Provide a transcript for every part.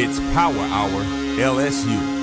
It's Power Hour LSU.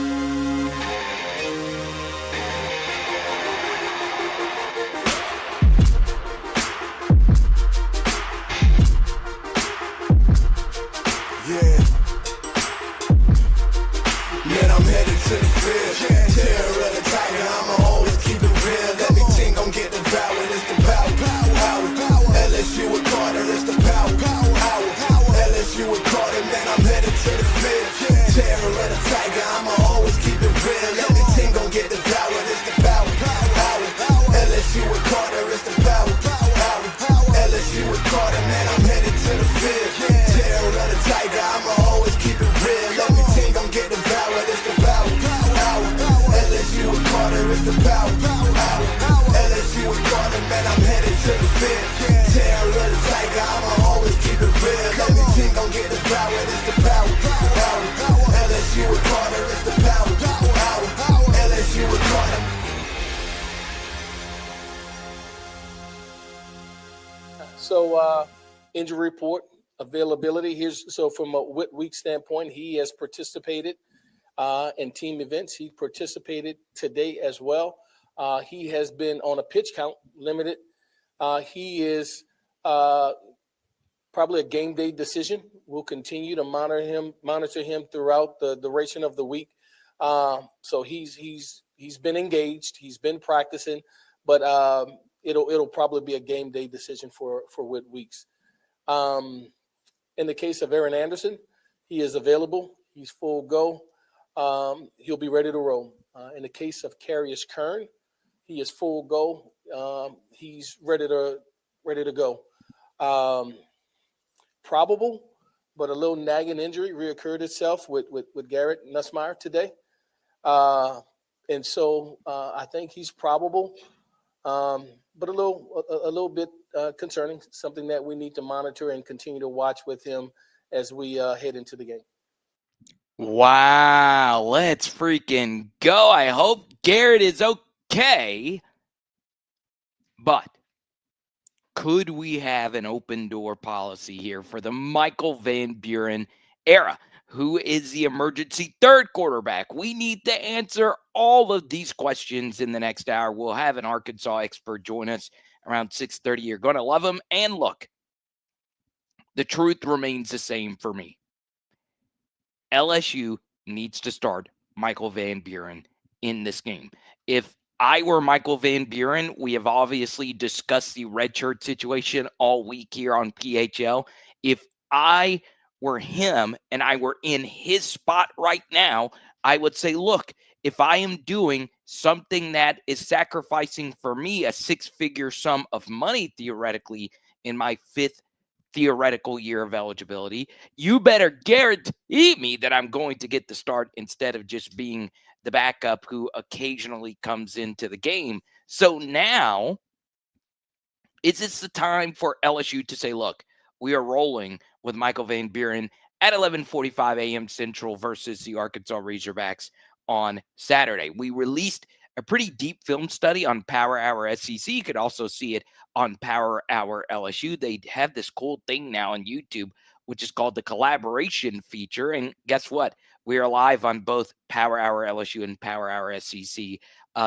So, injury report availability. So from a Whit Week standpoint, he has participated in team events. He participated today as well. He has been on a pitch count limited. He is probably a game day decision. We'll continue to monitor him throughout the duration of the week. So he's been engaged. He's been practicing, but it'll probably be a game day decision for Whit Weeks. In the case of Aaron Anderson, he is available. He's full go. He'll be ready to roll. In the case of Carius Kern, he is full go. He's ready to go. Probable, but a little nagging injury reoccurred itself with Garrett Nussmeier today. And so I think he's probable, but a little bit concerning, something that we need to monitor and continue to watch with him as we head into the game. Wow, let's freaking go. I hope Garrett is okay. But could we have an open door policy here for the Michael Van Buren era? Who is the emergency third quarterback? We need to answer all of these questions in the next hour. We'll have an Arkansas expert join us around 6:30. You're going to love him. And look, the truth remains the same for me. LSU needs to start Michael Van Buren in this game. If I were Michael Van Buren, we have obviously discussed the redshirt situation all week here on PHL. If I were him and I were in his spot right now, I would say, look, if I am doing something that is sacrificing for me a six-figure sum of money, theoretically, in my fifth theoretical year of eligibility, you better guarantee me that I'm going to get the start instead of just being the backup who occasionally comes into the game. So now, is this the time for LSU to say, look, we are rolling with Michael Van Buren at 11:45 a.m. Central versus the Arkansas Razorbacks on Saturday? We released a pretty deep film study on Power Hour SEC. You could also see it on Power Hour LSU. They have this cool thing now on YouTube, which is called the collaboration feature. And guess what? We are live on both Power Hour LSU and Power Hour SEC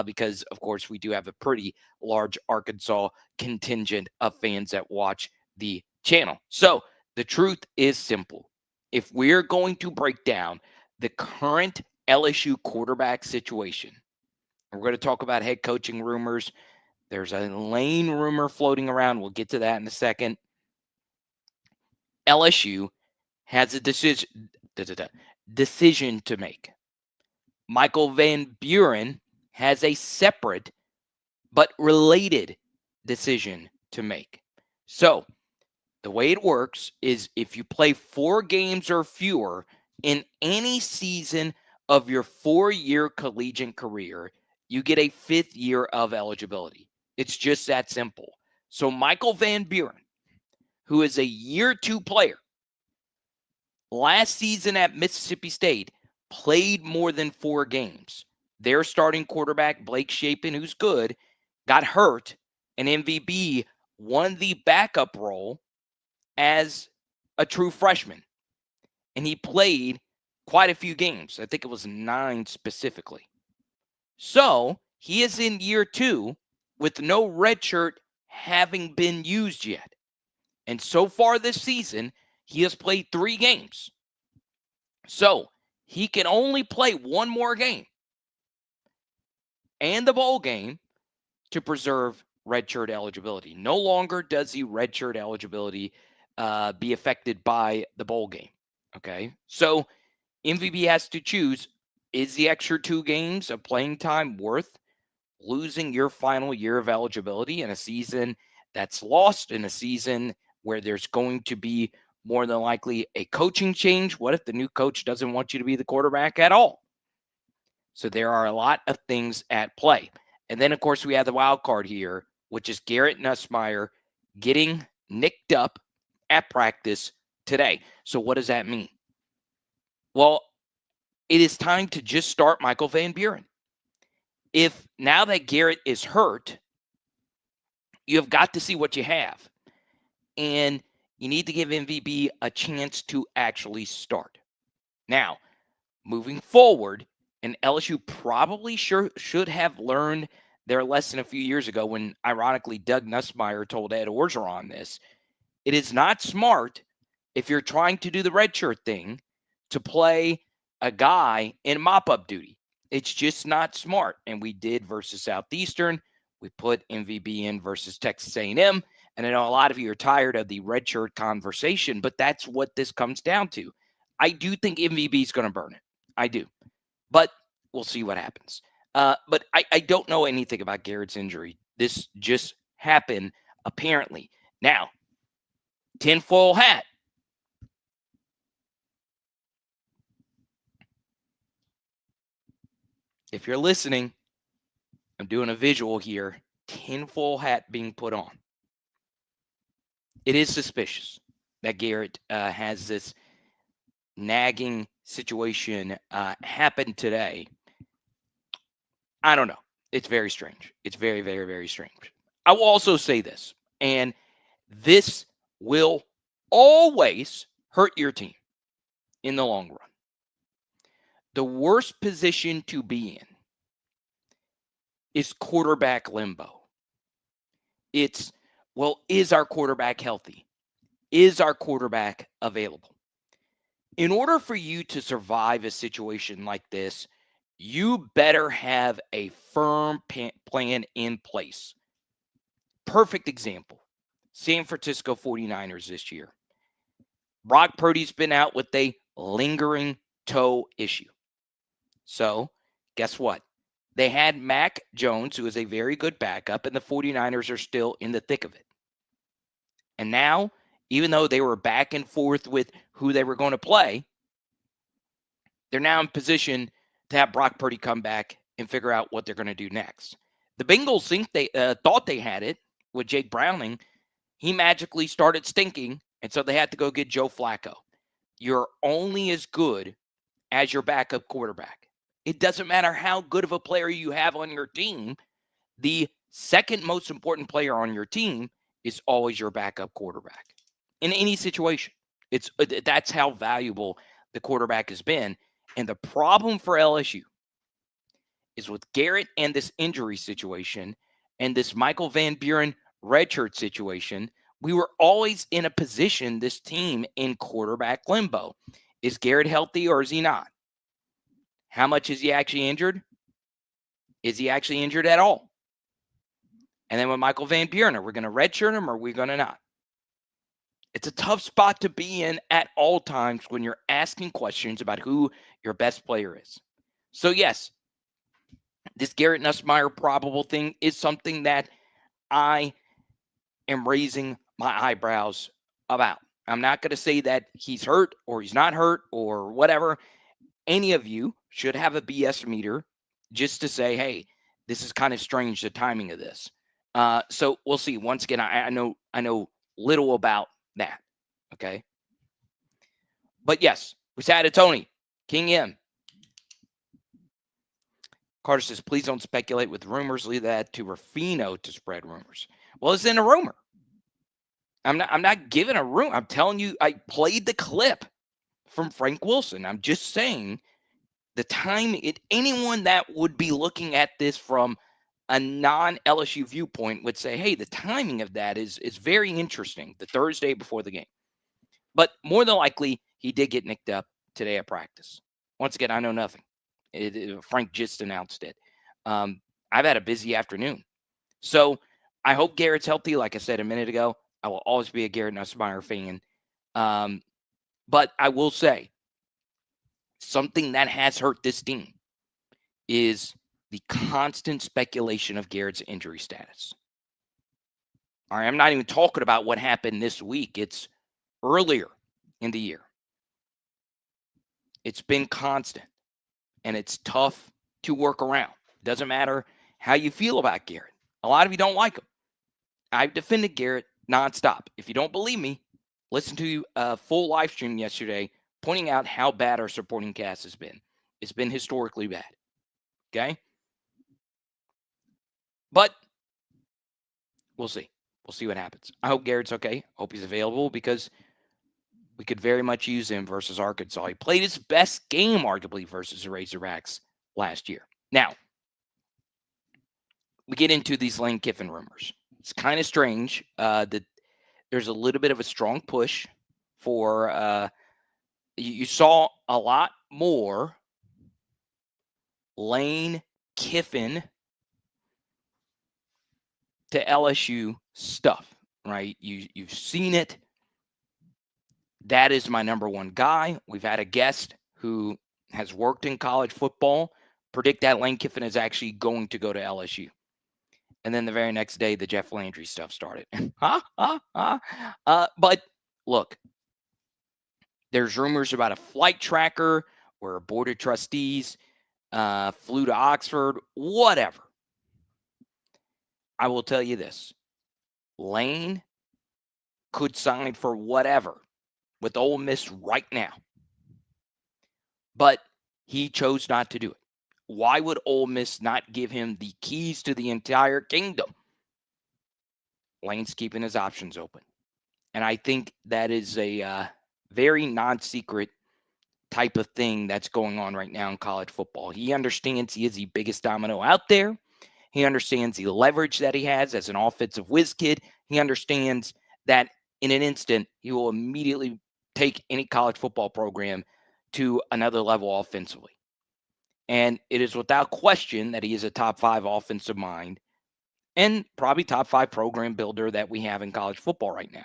because, of course, we do have a pretty large Arkansas contingent of fans that watch the channel. So the truth is simple. If we're going to break down the current LSU quarterback situation, we're going to talk about head coaching rumors. There's a Lane rumor floating around. We'll get to that in a second. LSU has a decision to make. Michael Van Buren has a separate but related decision to make. So the way it works is if you play 4 games or fewer in any season of your 4-year collegiate career, you get a 5th year of eligibility. It's just that simple. So Michael Van Buren, who is a year 2 player, last season at Mississippi State played more than 4 games. Their starting quarterback, Blake Shapen, who's good, got hurt, and MVB won the backup role as a true freshman. And he played quite a few games. I think it was 9 specifically. So he is in year 2 with no red shirt having been used yet. And so far this season, he has played 3 games. So he can only play 1 more game and the bowl game to preserve redshirt eligibility. No longer does the redshirt eligibility be affected by the bowl game. Okay, so MVP has to choose: is the extra 2 games of playing time worth losing your final year of eligibility in a season that's lost, in a season where there's going to be more than likely a coaching change? What if the new coach doesn't want you to be the quarterback at all? So there are a lot of things at play. And then, of course, we have the wild card here, which is Garrett Nussmeier getting nicked up at practice today. So what does that mean? Well, it is time to just start Michael Van Buren. If now that Garrett is hurt, you have got to see what you have. And you need to give MVP a chance to actually start. Now, moving forward, and LSU probably should have learned their lesson a few years ago when, ironically, Doug Nussmeier told Ed Orgeron this. It is not smart, if you're trying to do the redshirt thing, to play a guy in mop-up duty. It's just not smart. And we did versus Southeastern. We put MVP in versus Texas A&M. And I know a lot of you are tired of the redshirt conversation, but that's what this comes down to. I do think MVP is going to burn it. I do. But we'll see what happens. But I don't know anything about Garrett's injury. This just happened, apparently. Now, tinfoil hat. If you're listening, I'm doing a visual here. Tinfoil hat being put on. It is suspicious that Garrett has this nagging situation happen today. I don't know. It's very strange. It's very, very, very strange. I will also say this, and this will always hurt your team in the long run. The worst position to be in is quarterback limbo. It's, well, is our quarterback healthy? Is our quarterback available? In order for you to survive a situation like this, you better have a firm plan in place. Perfect example, San Francisco 49ers this year. Brock Purdy's been out with a lingering toe issue. So, guess what? They had Mac Jones, who is a very good backup, and the 49ers are still in the thick of it. And now, even though they were back and forth with who they were going to play, they're now in position to have Brock Purdy come back and figure out what they're going to do next. The Bengals think they thought they had it with Jake Browning. He magically started stinking, and so they had to go get Joe Flacco. You're only as good as your backup quarterback. It doesn't matter how good of a player you have on your team. The second most important player on your team is always your backup quarterback in any situation. That's how valuable the quarterback has been. And the problem for LSU is with Garrett and this injury situation and this Michael Van Buren redshirt situation, we were always in a position, this team, in quarterback limbo. Is Garrett healthy or is he not? How much is he actually injured? Is he actually injured at all? And then with Michael Van Buren, are we going to redshirt him or are we going to not? It's a tough spot to be in at all times when you're asking questions about who your best player is. So yes, this Garrett Nussmeier probable thing is something that I am raising my eyebrows about. I'm not going to say that he's hurt or he's not hurt or whatever. Any of you should have a BS meter just to say, hey, this is kind of strange, the timing of this. So we'll see. Once again, I know little about that. Okay. But yes, we added Tony, King M. Carter says, please don't speculate with rumors. Leave that to Ruffino to spread rumors. Well, it's in a rumor. I'm not giving a rumor. I'm telling you, I played the clip from Frank Wilson. I'm just saying the time, anyone that would be looking at this from a non-LSU viewpoint would say, hey, the timing of that is very interesting, the Thursday before the game. But more than likely, he did get nicked up today at practice. Once again, I know nothing. Frank just announced it. I've had a busy afternoon. So I hope Garrett's healthy. Like I said a minute ago, I will always be a Garrett Nussmeier fan. But I will say, something that has hurt this team is the constant speculation of Garrett's injury status. All right, I'm not even talking about what happened this week. It's earlier in the year. It's been constant, and it's tough to work around. Doesn't matter how you feel about Garrett. A lot of you don't like him. I've defended Garrett nonstop. If you don't believe me, listen to a full live stream yesterday pointing out how bad our supporting cast has been. It's been historically bad. Okay? But we'll see. We'll see what happens. I hope Garrett's okay. Hope he's available because we could very much use him versus Arkansas. He played his best game, arguably, versus the Razorbacks last year. Now, we get into these Lane Kiffin rumors. It's kind of strange that there's a little bit of a strong push for you saw a lot more Lane Kiffin to LSU stuff, right? You've seen it. That is my number one guy. We've had a guest who has worked in college football predict that Lane Kiffin is actually going to go to LSU. And then the very next day, the Jeff Landry stuff started. But look, there's rumors about a flight tracker where a board of trustees flew to Oxford, whatever. I will tell you this. Lane could sign for whatever with Ole Miss right now. But he chose not to do it. Why would Ole Miss not give him the keys to the entire kingdom? Lane's keeping his options open. And I think that is a very non-secret type of thing that's going on right now in college football. He understands he is the biggest domino out there. He understands the leverage that he has as an offensive whiz kid. He understands that in an instant, he will immediately take any college football program to another level offensively. And it is without question that he is a top 5 offensive mind and probably top 5 program builder that we have in college football right now.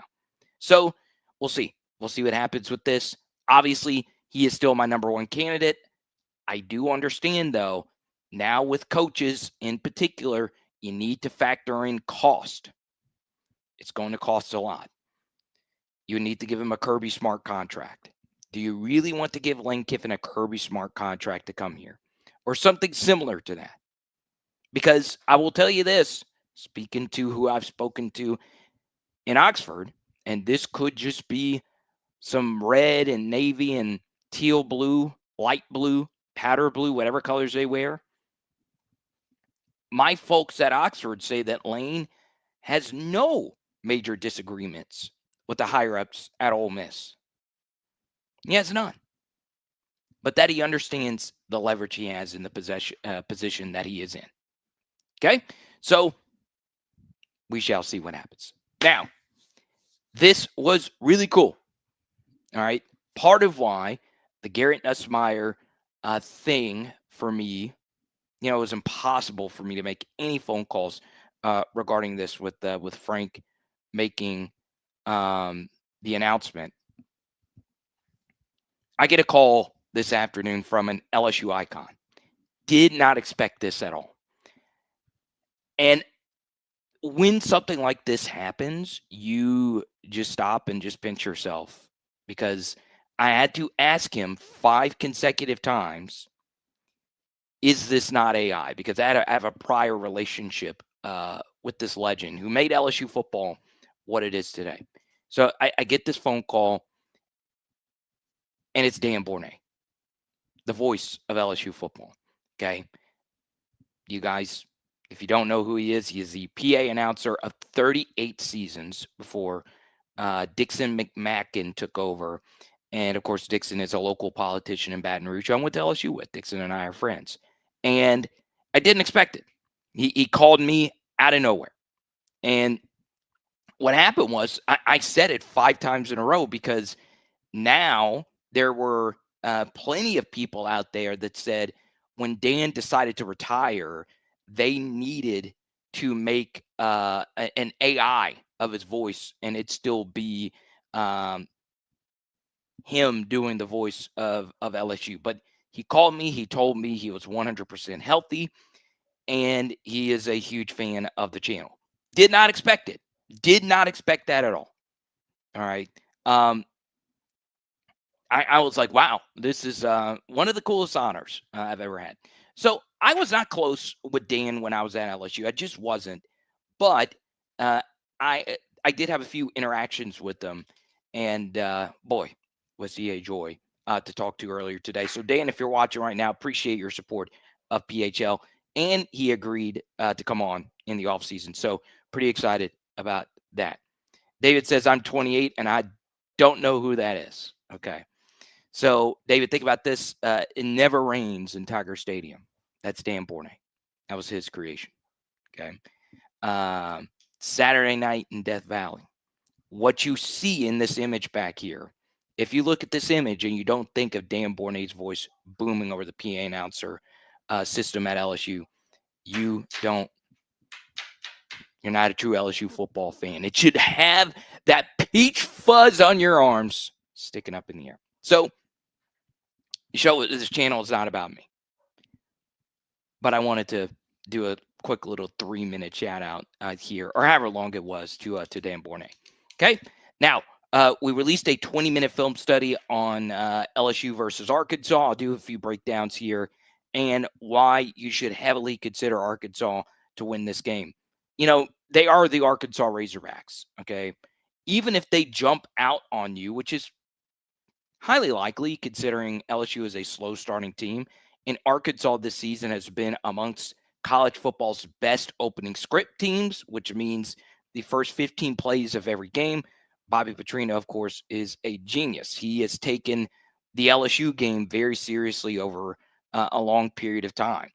So we'll see. We'll see what happens with this. Obviously, he is still my number one candidate. I do understand, though, now with coaches in particular, you need to factor in cost. It's going to cost a lot. You need to give him a Kirby Smart contract. Do you really want to give Lane Kiffin a Kirby Smart contract to come here? Or something similar to that? Because I will tell you this, speaking to who I've spoken to in Oxford, and this could just be some red and navy and teal blue, light blue, powder blue, whatever colors they wear. My folks at Oxford say that Lane has no major disagreements with the higher-ups at Ole Miss. He has none. But that he understands the leverage he has in the position that he is in. Okay? So we shall see what happens. Now, this was really cool. All right? Part of why the Garrett Nussmeier thing for me, it was impossible for me to make any phone calls regarding this with Frank making the announcement. I get a call this afternoon from an LSU icon. Did not expect this at all. And when something like this happens, you just stop and just pinch yourself, because I had to ask him 5 consecutive times, is this not AI? Because I have a prior relationship with this legend who made LSU football what it is today. So I get this phone call, and it's Dan Bournay, the voice of LSU football. Okay. You guys, if you don't know who he is the PA announcer of 38 seasons before Dixon McMacken took over And of course, Dixon is a local politician in Baton Rouge. I went to LSU with Dixon, and I are friends. And I didn't expect it. He called me out of nowhere. And what happened was I said it 5 times in a row because now there were plenty of people out there that said when Dan decided to retire, they needed to make an AI of his voice, and it still be him doing the voice of LSU. But he called me. He told me he was 100% healthy, and he is a huge fan of the channel. Did not expect it. Did not expect that at all. All right. I was like, wow, this is one of the coolest honors I've ever had. So I was not close with Dan when I was at LSU. I just wasn't. But I did have a few interactions with them. And boy, was he a joy to talk to earlier today. So Dan, if you're watching right now, appreciate your support of PHL. And he agreed to come on in the offseason. So pretty excited about that. David says, I'm 28 and I don't know who that is. Okay. So, David, think about this. It never rains in Tiger Stadium. That's Dan Bourne. That was his creation. Okay. Saturday night in Death Valley. What you see in this image back here, if you look at this image and you don't think of Dan Bourne's voice booming over the PA announcer system at LSU, you're not a true LSU football fan. It should have that peach fuzz on your arms sticking up in the air. So, show this channel is not about me, but I wanted to do a quick little 3-minute shout out here, or however long it was to Dan Bourne. Okay, now we released a 20-minute film study on LSU versus Arkansas. I'll do a few breakdowns here and why you should heavily consider Arkansas to win this game. You know, they are the Arkansas Razorbacks. Okay, even if they jump out on you, which is highly likely considering LSU is a slow starting team, and Arkansas this season has been amongst college football's best opening script teams, which means the first 15 plays of every game. Bobby Petrino, of course, is a genius. He has taken the LSU game very seriously over a long period of time.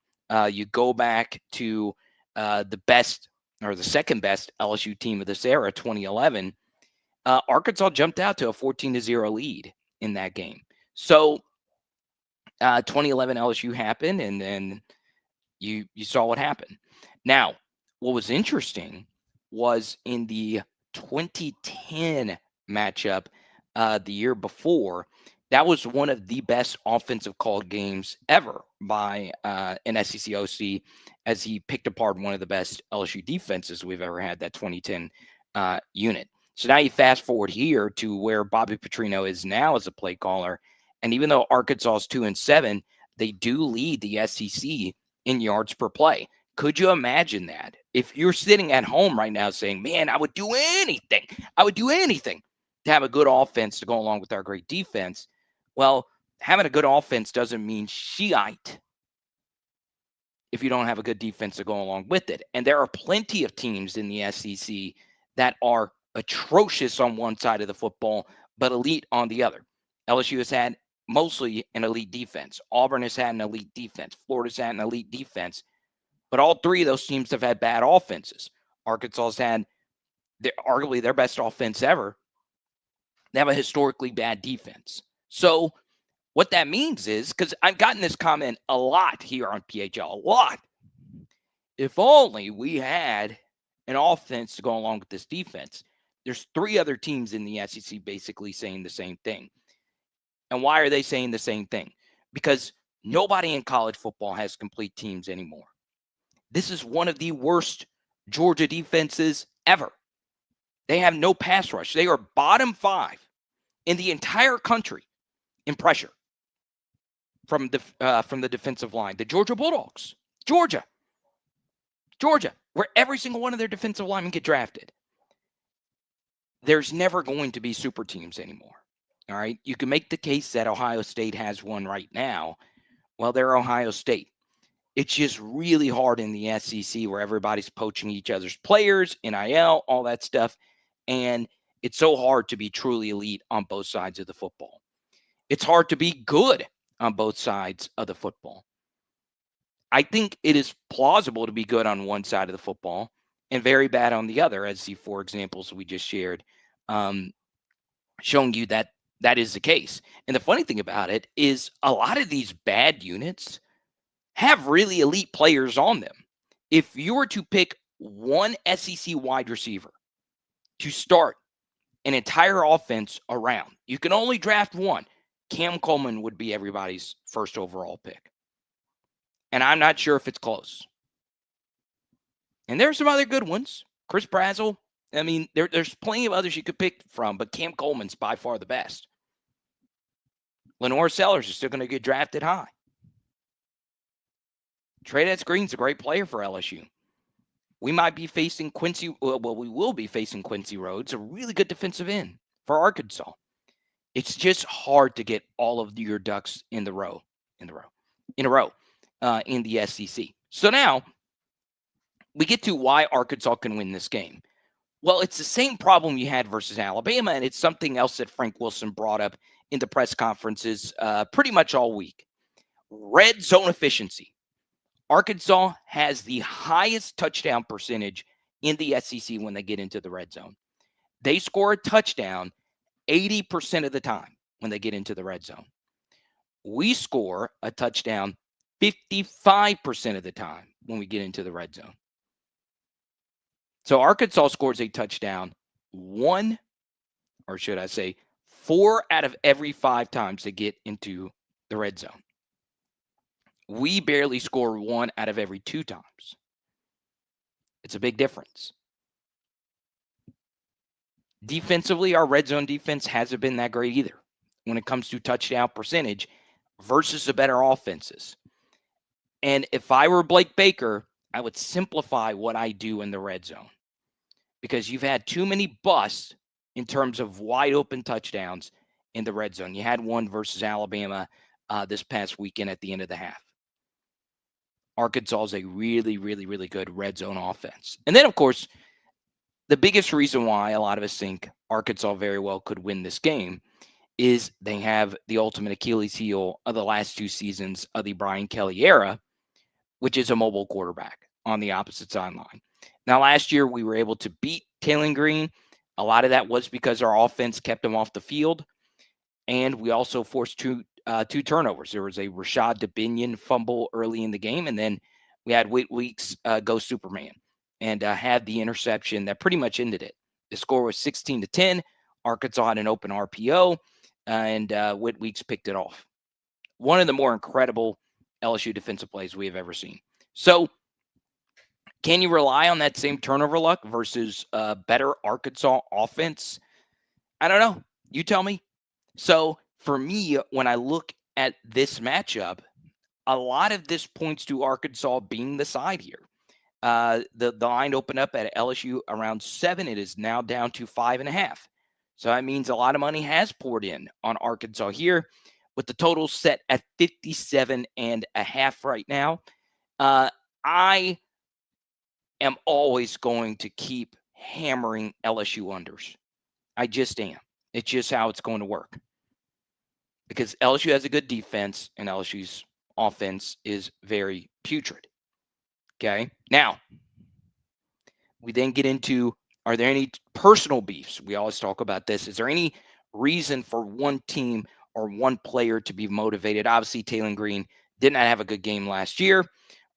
You go back to the best or the second best LSU team of this era, 2011. Arkansas jumped out to a 14-0 lead in that game. So 2011 LSU happened, and then you saw what happened. Now, what was interesting was in the 2010 matchup the year before, that was one of the best offensive called games ever by an SEC OC, as he picked apart one of the best LSU defenses we've ever had, that 2010 unit. So now you fast forward here to where Bobby Petrino is now as a play caller. And even though Arkansas is 2-7, they do lead the SEC in yards per play. Could you imagine that? If you're sitting at home right now saying, man, I would do anything to have a good offense to go along with our great defense. Well, having a good offense doesn't mean shite if you don't have a good defense to go along with it. And there are plenty of teams in the SEC that are atrocious on one side of the football, but elite on the other. LSU has had mostly an elite defense. Auburn has had an elite defense. Florida's had an elite defense. But all three of those teams have had bad offenses. Arkansas has had arguably their best offense ever. They have a historically bad defense. So what that means is, because I've gotten this comment a lot here on PHL, a lot. If only we had an offense to go along with this defense. There's 3 other teams in the SEC basically saying the same thing. And why are they saying the same thing? Because nobody in college football has complete teams anymore. This is one of the worst Georgia defenses ever. They have no pass rush. They are bottom 5 in the entire country in pressure from the defensive line. The Georgia Bulldogs, Georgia, where every single one of their defensive linemen get drafted. There's never going to be super teams anymore. All right. You can make the case that Ohio State has one right now. Well, they're Ohio State. It's just really hard in the SEC where everybody's poaching each other's players, NIL, all that stuff. And it's so hard to be truly elite on both sides of the football. It's hard to be good on both sides of the football. I think it is plausible to be good on one side of the football and very bad on the other, as the 4 examples we just shared, showing you that that is the case. And the funny thing about it is a lot of these bad units have really elite players on them. If you were to pick one SEC wide receiver to start an entire offense around, you can only draft one. Cam Coleman would be everybody's first overall pick. And I'm not sure if it's close. And there's some other good ones. Chris Brazzell. I mean, there's plenty of others you could pick from, but Cam Coleman's by far the best. Lenore Sellers is still going to get drafted high. Tre'Davious Green's a great player for LSU. We might be facing Quincy. Well, we will be facing Quincy Rhodes, a really good defensive end for Arkansas. It's just hard to get all of your ducks in a row in the SEC. So now we get to why Arkansas can win this game. Well, it's the same problem you had versus Alabama, and it's something else that Frank Wilson brought up in the press conferences pretty much all week. Red zone efficiency. Arkansas has the highest touchdown percentage in the SEC when they get into the red zone. They score a touchdown 80% of the time when they get into the red zone. We score a touchdown 55% of the time when we get into the red zone. So Arkansas scores a touchdown 4 out of every 5 times they get into the red zone. We barely score 1 out of every 2 times. It's a big difference. Defensively, our red zone defense hasn't been that great either when it comes to touchdown percentage versus the better offenses. And if I were Blake Baker, I would simplify what I do in the red zone because you've had too many busts in terms of wide open touchdowns in the red zone. You had one versus Alabama this past weekend at the end of the half. Arkansas is a really, really, really good red zone offense. And then, of course, the biggest reason why a lot of us think Arkansas very well could win this game is they have the ultimate Achilles heel of the last 2 seasons of the Brian Kelly era, which is a mobile quarterback on the opposite sideline. Now, last year, we were able to beat Taylen Green. A lot of that was because our offense kept him off the field, and we also forced 2 turnovers. There was a Rashad Dubinion fumble early in the game, and then we had Whit Weeks go Superman and had the interception that pretty much ended it. The score was 16-10. Arkansas had an open RPO, and Whit Weeks picked it off. One of the more incredible LSU defensive plays we have ever seen. So can you rely on that same turnover luck versus a better Arkansas offense? I don't know. You tell me. So for me, when I look at this matchup, a lot of this points to Arkansas being the side here. The line opened up at LSU around 7. It is now down to 5.5. So that means a lot of money has poured in on Arkansas here, with the total set at 57.5 right now. I am always going to keep hammering LSU unders. I just am. It's just how it's going to work. Because LSU has a good defense, and LSU's offense is very putrid. Okay? Now, we then get into, are there any personal beefs? We always talk about this. Is there any reason for one team or one player to be motivated? Obviously, Taylen Green did not have a good game last year.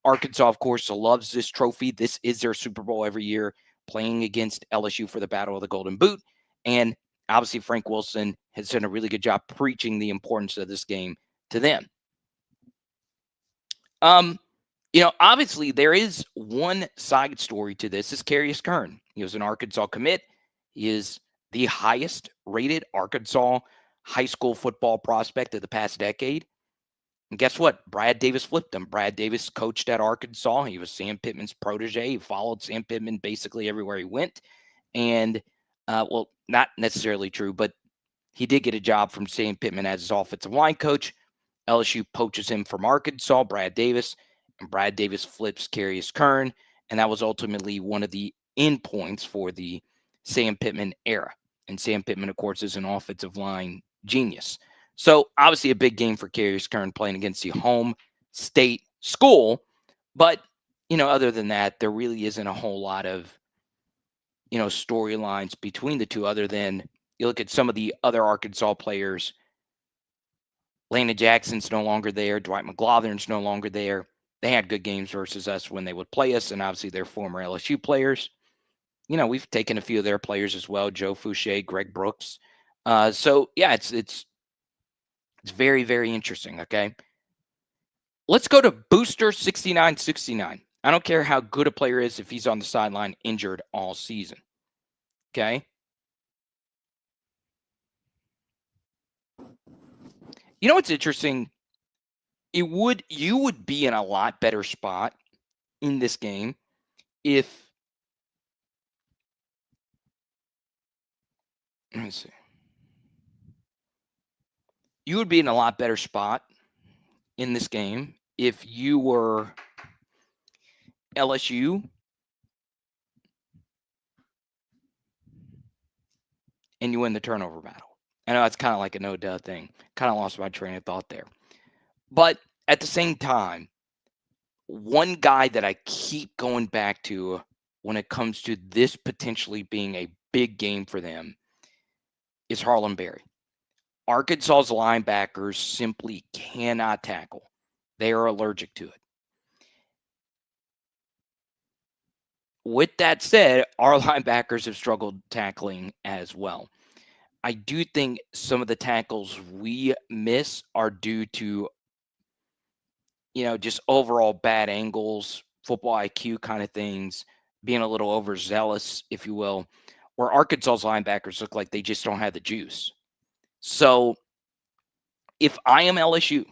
Arkansas, of course, loves this trophy. This is their Super Bowl every year, playing against LSU for the Battle of the Golden Boot. And obviously, Frank Wilson has done a really good job preaching the importance of this game to them. Obviously, there is one side story to this. Is Carius Kern. He was an Arkansas commit. He is the highest rated Arkansas high school football prospect of the past decade. And guess what? Brad Davis flipped him. Brad Davis coached at Arkansas. He was Sam Pittman's protege. He followed Sam Pittman basically everywhere he went. And, not necessarily true, but he did get a job from Sam Pittman as his offensive line coach. LSU poaches him from Arkansas, Brad Davis, and Brad Davis flips Carius Kern. And that was ultimately one of the endpoints for the Sam Pittman era. And Sam Pittman, of course, is an offensive line genius. So obviously a big game for Carius Kern playing against the home state school. But, other than that, there really isn't a whole lot of, storylines between the two other than you look at some of the other Arkansas players. Landon Jackson's no longer there. Dwight McGlothern's no longer there. They had good games versus us when they would play us, and obviously they're former LSU players. We've taken a few of their players as well, Joe Fouché, Greg Brooks. So, yeah, it's very, very interesting, okay? Let's go to Booster 6969. I don't care how good a player is if he's on the sideline injured all season, okay? You know what's interesting? You would be in a lot better spot in this game if, let me see. You would be in a lot better spot in this game if you were LSU and you win the turnover battle. I know it's kind of like a no-duh thing. Kind of lost my train of thought there. But at the same time, one guy that I keep going back to when it comes to this potentially being a big game for them is Harlem Berry. Arkansas's linebackers simply cannot tackle. They are allergic to it. With that said, our linebackers have struggled tackling as well. I do think some of the tackles we miss are due to, just overall bad angles, football IQ kind of things, being a little overzealous, if you will, where Arkansas's linebackers look like they just don't have the juice. So if I am LSU,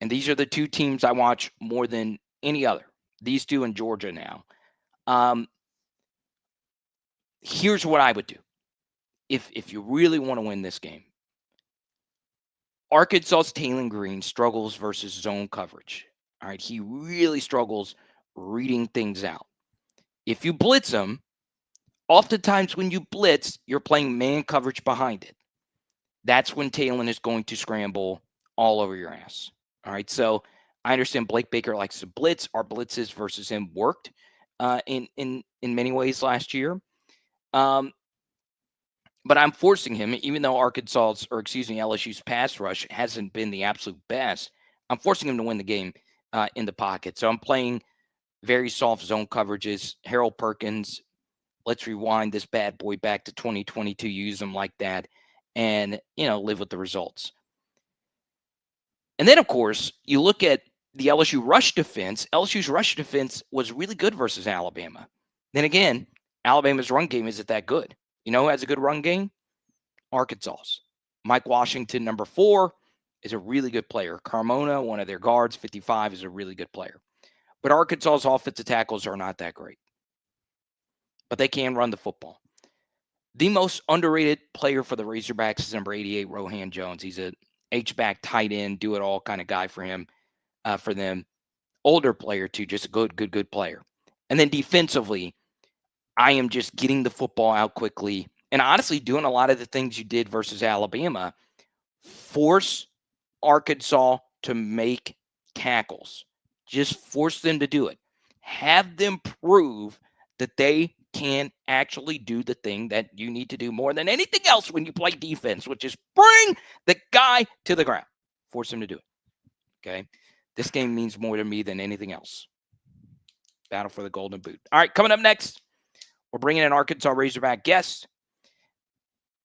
and these are the two teams I watch more than any other, these two in Georgia now, here's what I would do. If you really want to win this game, Arkansas's Taylon Green struggles versus zone coverage. All right, he really struggles reading things out. If you blitz him, oftentimes when you blitz, you're playing man coverage behind it. That's when Taylon is going to scramble all over your ass. All right, so I understand Blake Baker likes to blitz. Our blitzes versus him worked in many ways last year. But I'm forcing him, even though LSU's pass rush hasn't been the absolute best, I'm forcing him to win the game in the pocket. So I'm playing very soft zone coverages. Harold Perkins, let's rewind this bad boy back to 2022, use him like that, and, live with the results. And then, of course, you look at the LSU rush defense. LSU's rush defense was really good versus Alabama. Then again, Alabama's run game isn't that good. You know who has a good run game? Arkansas's. Mike Washington, number 4, is a really good player. Carmona, one of their guards, 55, is a really good player. But Arkansas's offensive tackles are not that great. But they can run the football. The most underrated player for the Razorbacks is number 88, Rohan Jones. He's a H-back tight end, do-it-all kind of guy for them. Older player, too, just a good player. And then defensively, I am just getting the football out quickly and honestly doing a lot of the things you did versus Alabama. Force Arkansas to make tackles. Just force them to do it. Have them prove that they can actually do the thing that you need to do more than anything else when you play defense, which is bring the guy to the ground. Force him to do it. Okay? This game means more to me than anything else. Battle for the Golden Boot. All right, coming up next, we're bringing in Arkansas Razorback guest,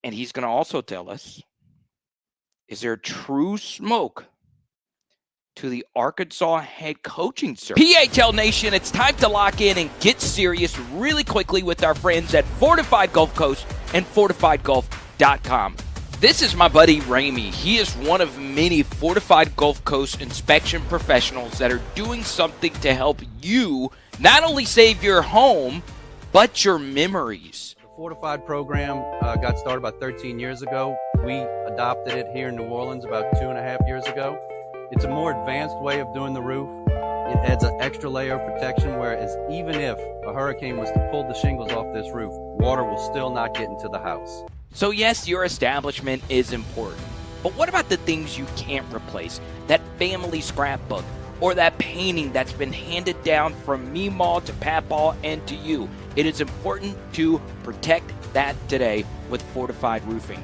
and he's going to also tell us, is there true smoke to the Arkansas head coaching search? PHL Nation, it's time to lock in and get serious really quickly with our friends at Fortified Gulf Coast and FortifiedGulf.com. This is my buddy Ramey. He is one of many Fortified Gulf Coast inspection professionals that are doing something to help you not only save your home, but your memories. The Fortified program got started about 13 years ago. We adopted it here in New Orleans about 2.5 years ago. It's a more advanced way of doing the roof. It adds an extra layer of protection, whereas even if a hurricane was to pull the shingles off this roof, water will still not get into the house. So yes, your establishment is important, But what about the things you can't replace? That family scrapbook or that painting that's been handed down from Meemaw to Papaw and to you. It is important to protect that today with Fortified Roofing.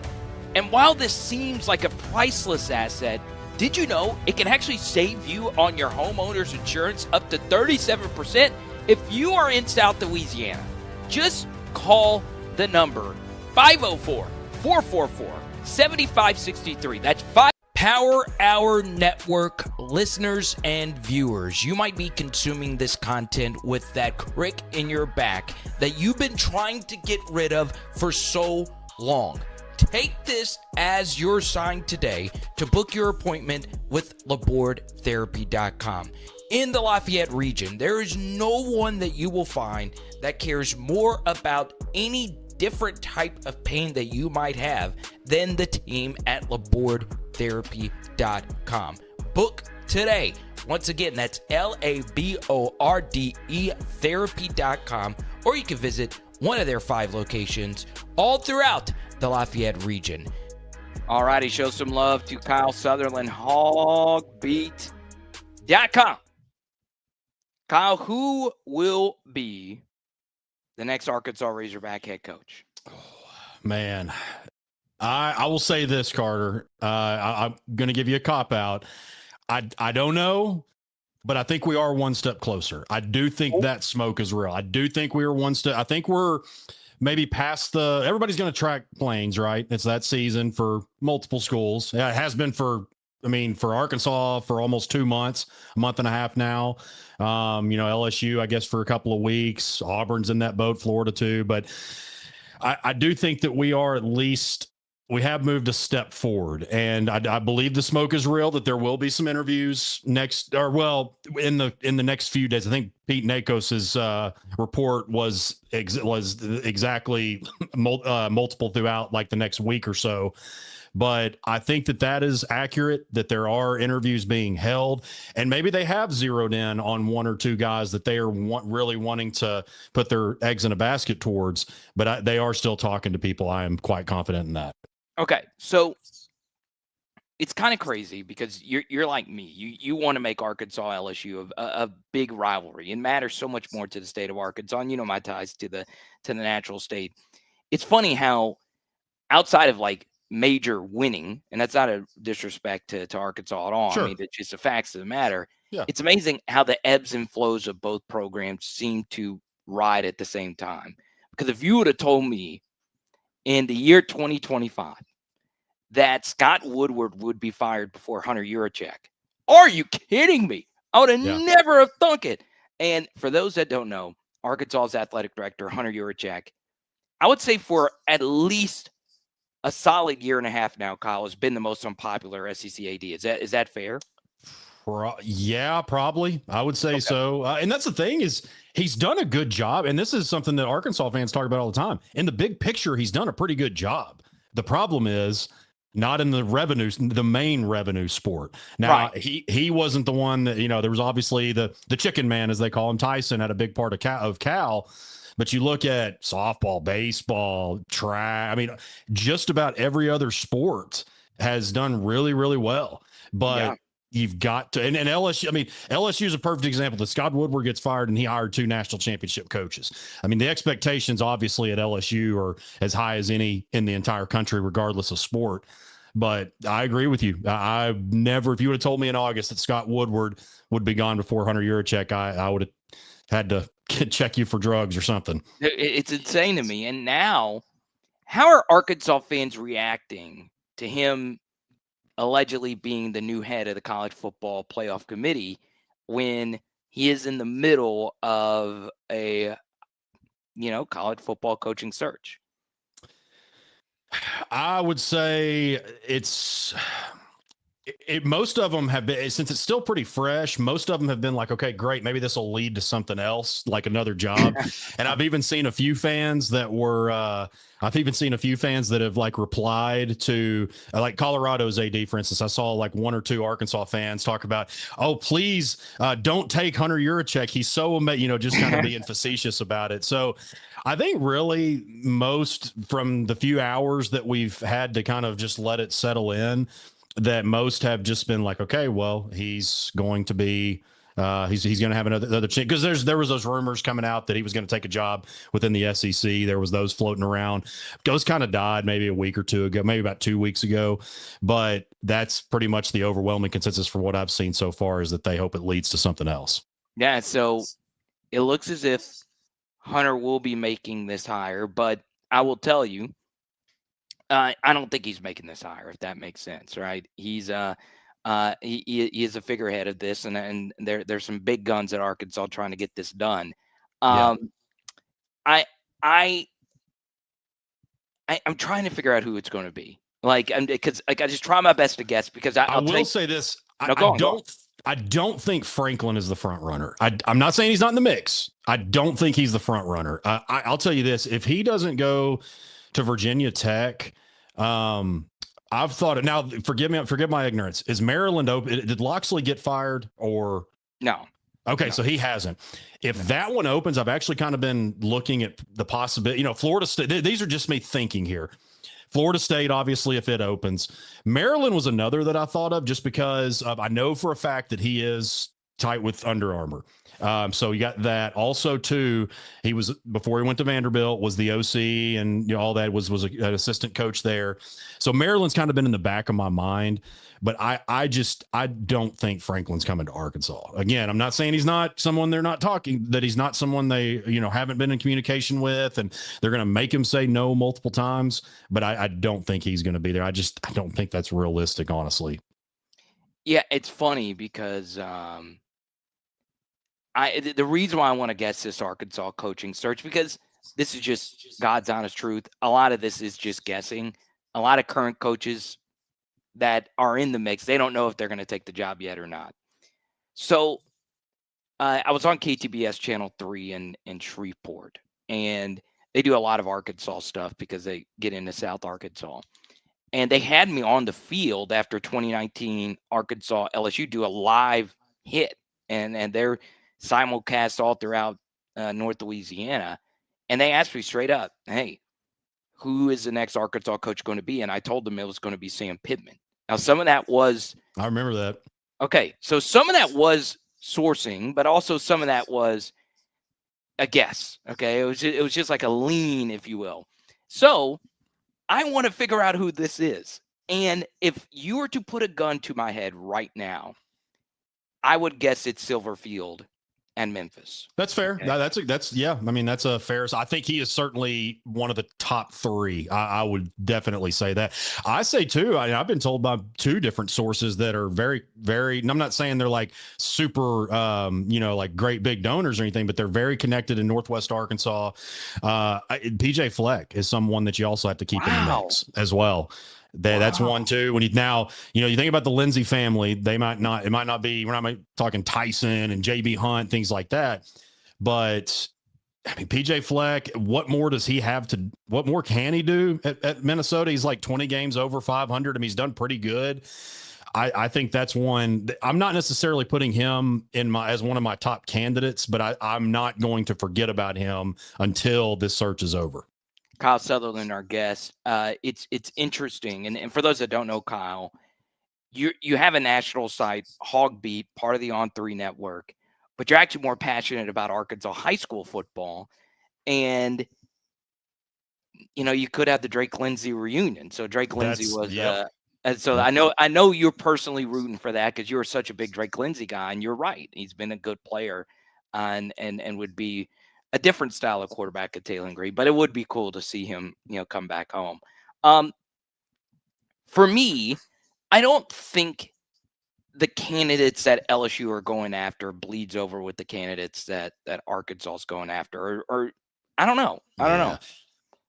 And while this seems like a priceless asset, did you know it can actually save you on your homeowner's insurance up to 37% if you are in South Louisiana? Just call the number 504-444-7563. That's 5 Power Hour Network listeners and viewers. You might be consuming this content with that crick in your back that you've been trying to get rid of for so long. Take this as your sign today to book your appointment with LabourdTherapy.com. In the Lafayette region, there is no one that you will find that cares more about any different type of pain that you might have than the team at LabourdTherapy.com. Book today. Once again, that's LABORDE therapy.com, or you can visit one of their 5 locations all throughout the Lafayette region. All righty, show some love to Kyle Sutherland, hogbeat.com. Kyle, who will be the next Arkansas Razorback head coach? Oh, man, I will say this, Carter. I'm going to give you a cop-out. I don't know, but I think we are one step closer. I do think that smoke is real. I do think we are one step. I think we're maybe past everybody's going to track planes, right? It's that season for multiple schools. Yeah, it has been for Arkansas for almost 2 months, a month and a half now. LSU, I guess, for a couple of weeks. Auburn's in that boat, Florida too. But I do think that we have moved a step forward, and I believe the smoke is real, that there will be some interviews in the next few days. I think Pete Nakos's report was exactly multiple throughout like the next week or so. But I think that is accurate, that there are interviews being held, and maybe they have zeroed in on 1 or 2 guys that they are really wanting to put their eggs in a basket towards, but they are still talking to people. I am quite confident in that. Okay, so it's kind of crazy because you're like me. You want to make Arkansas LSU a big rivalry. It matters so much more to the state of Arkansas, and my ties to the natural state. It's funny how outside of like major winning, and that's not a disrespect to Arkansas at all. Sure. I mean, it's just the facts of the matter. Yeah. It's amazing how the ebbs and flows of both programs seem to ride at the same time. Because if you would have told me in the year 2025 that Scott Woodward would be fired before Hunter Yurachek, are you kidding me? I would have never have thunk it. And for those that don't know, Arkansas's athletic director, Hunter Yurachek, I would say for at least a solid year and a half now, Kyle, has been the most unpopular SEC AD. Is that fair? Yeah, probably. I would say so. And that's the thing, is he's done a good job. And this is something that Arkansas fans talk about all the time. In the big picture, he's done a pretty good job. The problem is not in the main revenue sport. Now, right. He wasn't the one that, there was obviously the chicken man, as they call him. Tyson had a big part of Cal. But you look at softball, baseball, track. I mean, just about every other sport has done really, really well. But you've got to, and LSU, LSU is a perfect example that Scott Woodward gets fired and he hired 2 national championship coaches. I mean, the expectations obviously at LSU are as high as any in the entire country, regardless of sport. But I agree with you. I've never, if you would have told me in August that Scott Woodward would be gone before Hunter Yurachek, I would have had to check you for drugs or something. It's insane to me. And now, how are Arkansas fans reacting to him allegedly being the new head of the college football playoff committee when he is in the middle of a, college football coaching search? I would say it's most of them have been, since it's still pretty fresh, most of them have been like, okay, great, maybe this will lead to something else, like another job. And I've even seen a few fans that have like replied to like Colorado's AD, for instance. I saw like one or two Arkansas fans talk about, oh, please don't take Hunter Yurachek. He's so amazing, just kind of being facetious about it. So I think really most from the few hours that we've had to kind of just let it settle in, that most have just been like, okay, well, he's going to be, he's going to have another chance, because there was those rumors coming out that he was going to take a job within the SEC. There was those floating around. Those kind of died maybe a week or two ago, maybe about 2 weeks ago. But that's pretty much the overwhelming consensus for what I've seen so far, is that they hope it leads to something else. Yeah, so it looks as if Hunter will be making this hire, but I will tell you, I don't think he's making this hire, if that makes sense, right? He's he is a figurehead of this, and there's some big guns at Arkansas trying to get this done. I'm trying to figure out who it's going to be. Like, because I just try my best to guess, because I will say this: I don't think Franklin is the front runner. I'm not saying he's not in the mix. I don't think he's the front runner. I'll tell you this: if he doesn't go to Virginia Tech, I've thought it. Now, forgive my ignorance. Is Maryland open? Did Loxley get fired or no? Okay, no. So he hasn't. If that one opens, I've actually kind of been looking at the possibility. Florida State. These are just me thinking here. Florida State, obviously, if it opens. Maryland was another that I thought of, just because I know for a fact that he is tight with Under Armour. So you got that. Also, too, he was, before he went to Vanderbilt, was the OC and all that, was an assistant coach there. So Maryland's kind of been in the back of my mind, but I don't think Franklin's coming to Arkansas. Again, I'm not saying he's not someone they're not talking, that he's not someone they, haven't been in communication with, and they're going to make him say no multiple times, but I don't think he's going to be there. I don't think that's realistic, honestly. Yeah, it's funny because, the reason why I want to guess this Arkansas coaching search, because this is just God's honest truth. A lot of this is just guessing. A lot of current coaches that are in the mix, they don't know if they're going to take the job yet or not. So I was on KTBS Channel 3 in Shreveport, and they do a lot of Arkansas stuff because they get into South Arkansas. And they had me on the field after 2019 Arkansas LSU do a live hit, and they're simulcast all throughout North Louisiana. And they asked me straight up, hey, who is the next Arkansas coach going to be? And I told them it was going to be Sam Pittman. Now, some of that was, I remember that. Okay. So some of that was sourcing, but also some of that was a guess. Okay. It was just like a lean, if you will. So I want to figure out who this is. And if you were to put a gun to my head right now, I would guess it's Silverfield and Memphis. That's fair. Okay. That's yeah. I mean, that's a fair. I think he is certainly one of the top three. I would definitely say that. I say too. I've been told by two different sources that are very, very. And I'm not saying they're like super, like great big donors or anything, but they're very connected in Northwest Arkansas. PJ Fleck is someone that you also have to keep in the mix as well. That's one too. When you think about the Lindsay family, it might not be, we're not talking Tyson and JB Hunt, things like that. But I mean, PJ Fleck, what more can he do at Minnesota? He's like 20 games over 500. I mean, he's done pretty good. I think that's one. I'm not necessarily putting him as one of my top candidates, but I'm not going to forget about him until this search is over. Kyle Sutherland, our guest. It's interesting, and for those that don't know Kyle, you have a national site, Hog Beat, part of the On3 network, but you're actually more passionate about Arkansas high school football, and you could have the Drake Lindsay reunion. So Drake Lindsay and so I know you're personally rooting for that because you're such a big Drake Lindsay guy, and you're right. He's been a good player, and would be a different style of quarterback at Taylor Green, but it would be cool to see him, come back home. For me, I don't think the candidates that LSU are going after bleeds over with the candidates that Arkansas is going after, or I don't know. I don't know.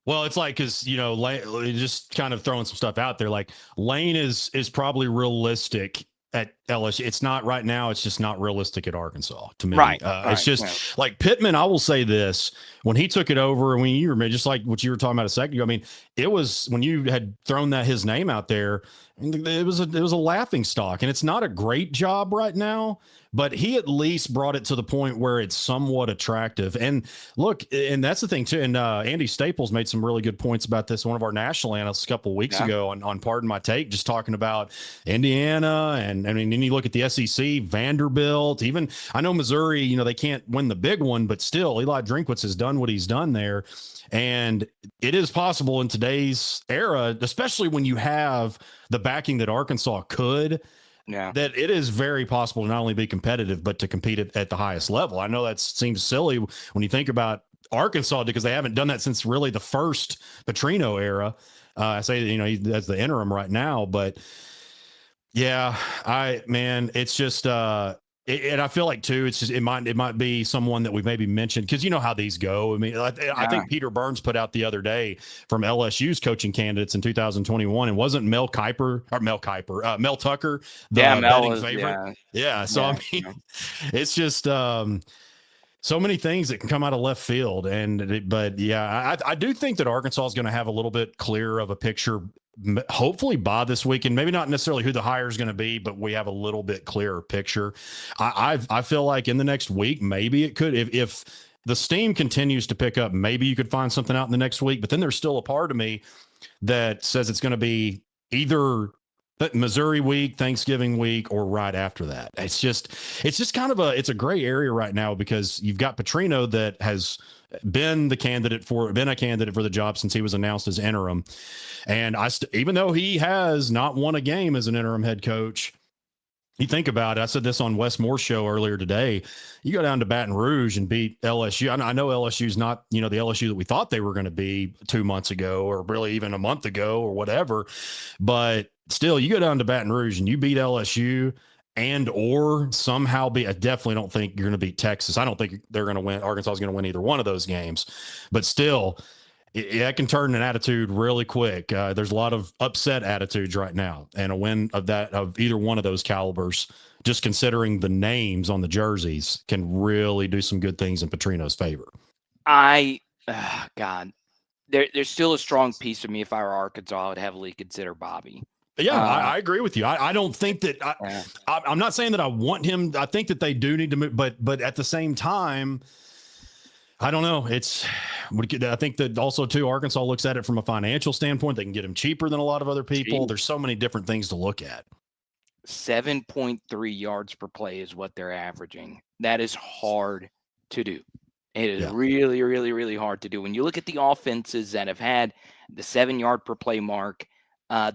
Well, it's like, because, just kind of throwing some stuff out there, like Lane is probably realistic at LSU. It's not right now. It's just not realistic at Arkansas to me. Right. It's just like Pittman. I will say this, when he took it over, and when you were just like what you were talking about a second ago, I mean, it was when you had thrown his name out there, it was a laughing stock, and it's not a great job right now, but he at least brought it to the point where it's somewhat attractive. And look, and that's the thing too. And Andy Staples made some really good points about this, one of our national analysts a couple of weeks ago on Pardon My Take, just talking about Indiana. And I mean, then you look at the SEC, Vanderbilt, even I know Missouri, they can't win the big one, but still Eli Drinkwitz has done what he's done there. And it is possible in today's era, especially when you have the backing that Arkansas could, that it is very possible to not only be competitive, but to compete at the highest level. I know that seems silly when you think about Arkansas, because they haven't done that since really the first Petrino era. I say, that's the interim right now, but yeah, it's just, and I feel like too, it's just, it might be someone that we've maybe mentioned, because you know how these go. I mean, I think Peter Burns put out the other day from LSU's coaching candidates in 2021, and wasn't Mel Tucker, the betting favorite. Yeah. So I mean, it's just so many things that can come out of left field, but I do think that Arkansas is going to have a little bit clearer of a picture, hopefully by this weekend. Maybe not necessarily who the hire is going to be, but we have a little bit clearer picture. I feel like in the next week, maybe it could, if the steam continues to pick up, maybe you could find something out in the next week. But then there's still a part of me that says it's going to be either Missouri week, Thanksgiving week, or right after that. It's just kind of it's a gray area right now, because you've got Petrino that has been a candidate for the job since he was announced as interim. And even though he has not won a game as an interim head coach, you think about it. I said this on Wes Moore's show earlier today. You go down to Baton Rouge and beat LSU. I know LSU's not, the LSU that we thought they were going to be 2 months ago, or really even a month ago, or whatever. But still, you go down to Baton Rouge and you beat LSU, or somehow I definitely don't think you're going to beat Texas. I don't think they're going to win. Arkansas is going to win either one of those games. But still, it can turn an attitude really quick. There's a lot of upset attitudes right now, and a win of either one of those calibers, just considering the names on the jerseys, can really do some good things in Petrino's favor. There's still a strong piece of me. If I were Arkansas, I would heavily consider Bobby. Yeah, I agree with you. I don't think that I'm not saying that I want him. I think that they do need to move, but at the same time, I don't know. I think that also too, Arkansas looks at it from a financial standpoint. They can get him cheaper than a lot of other people. There's so many different things to look at. 7.3 yards per play is what they're averaging. That is hard to do. It is really, really, really hard to do. When you look at the offenses that have had the 7 yard per play mark,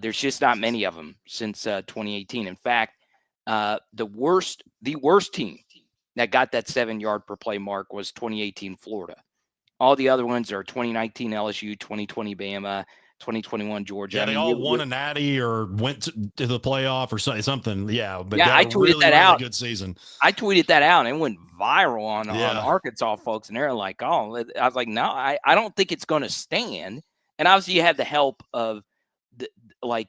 there's just not many of them since 2018. In fact, the worst team that got that 7 yard per play mark was 2018 Florida. All the other ones are 2019 LSU, 2020 Bama, 2021 Georgia. Yeah, they all won a natty or went to the playoff or something. Yeah, but I tweeted that out. Good season. I tweeted that out, and it went viral on Arkansas folks, and they're like, "Oh," I was like, "No, I don't think it's going to stand." And obviously, you have the help of I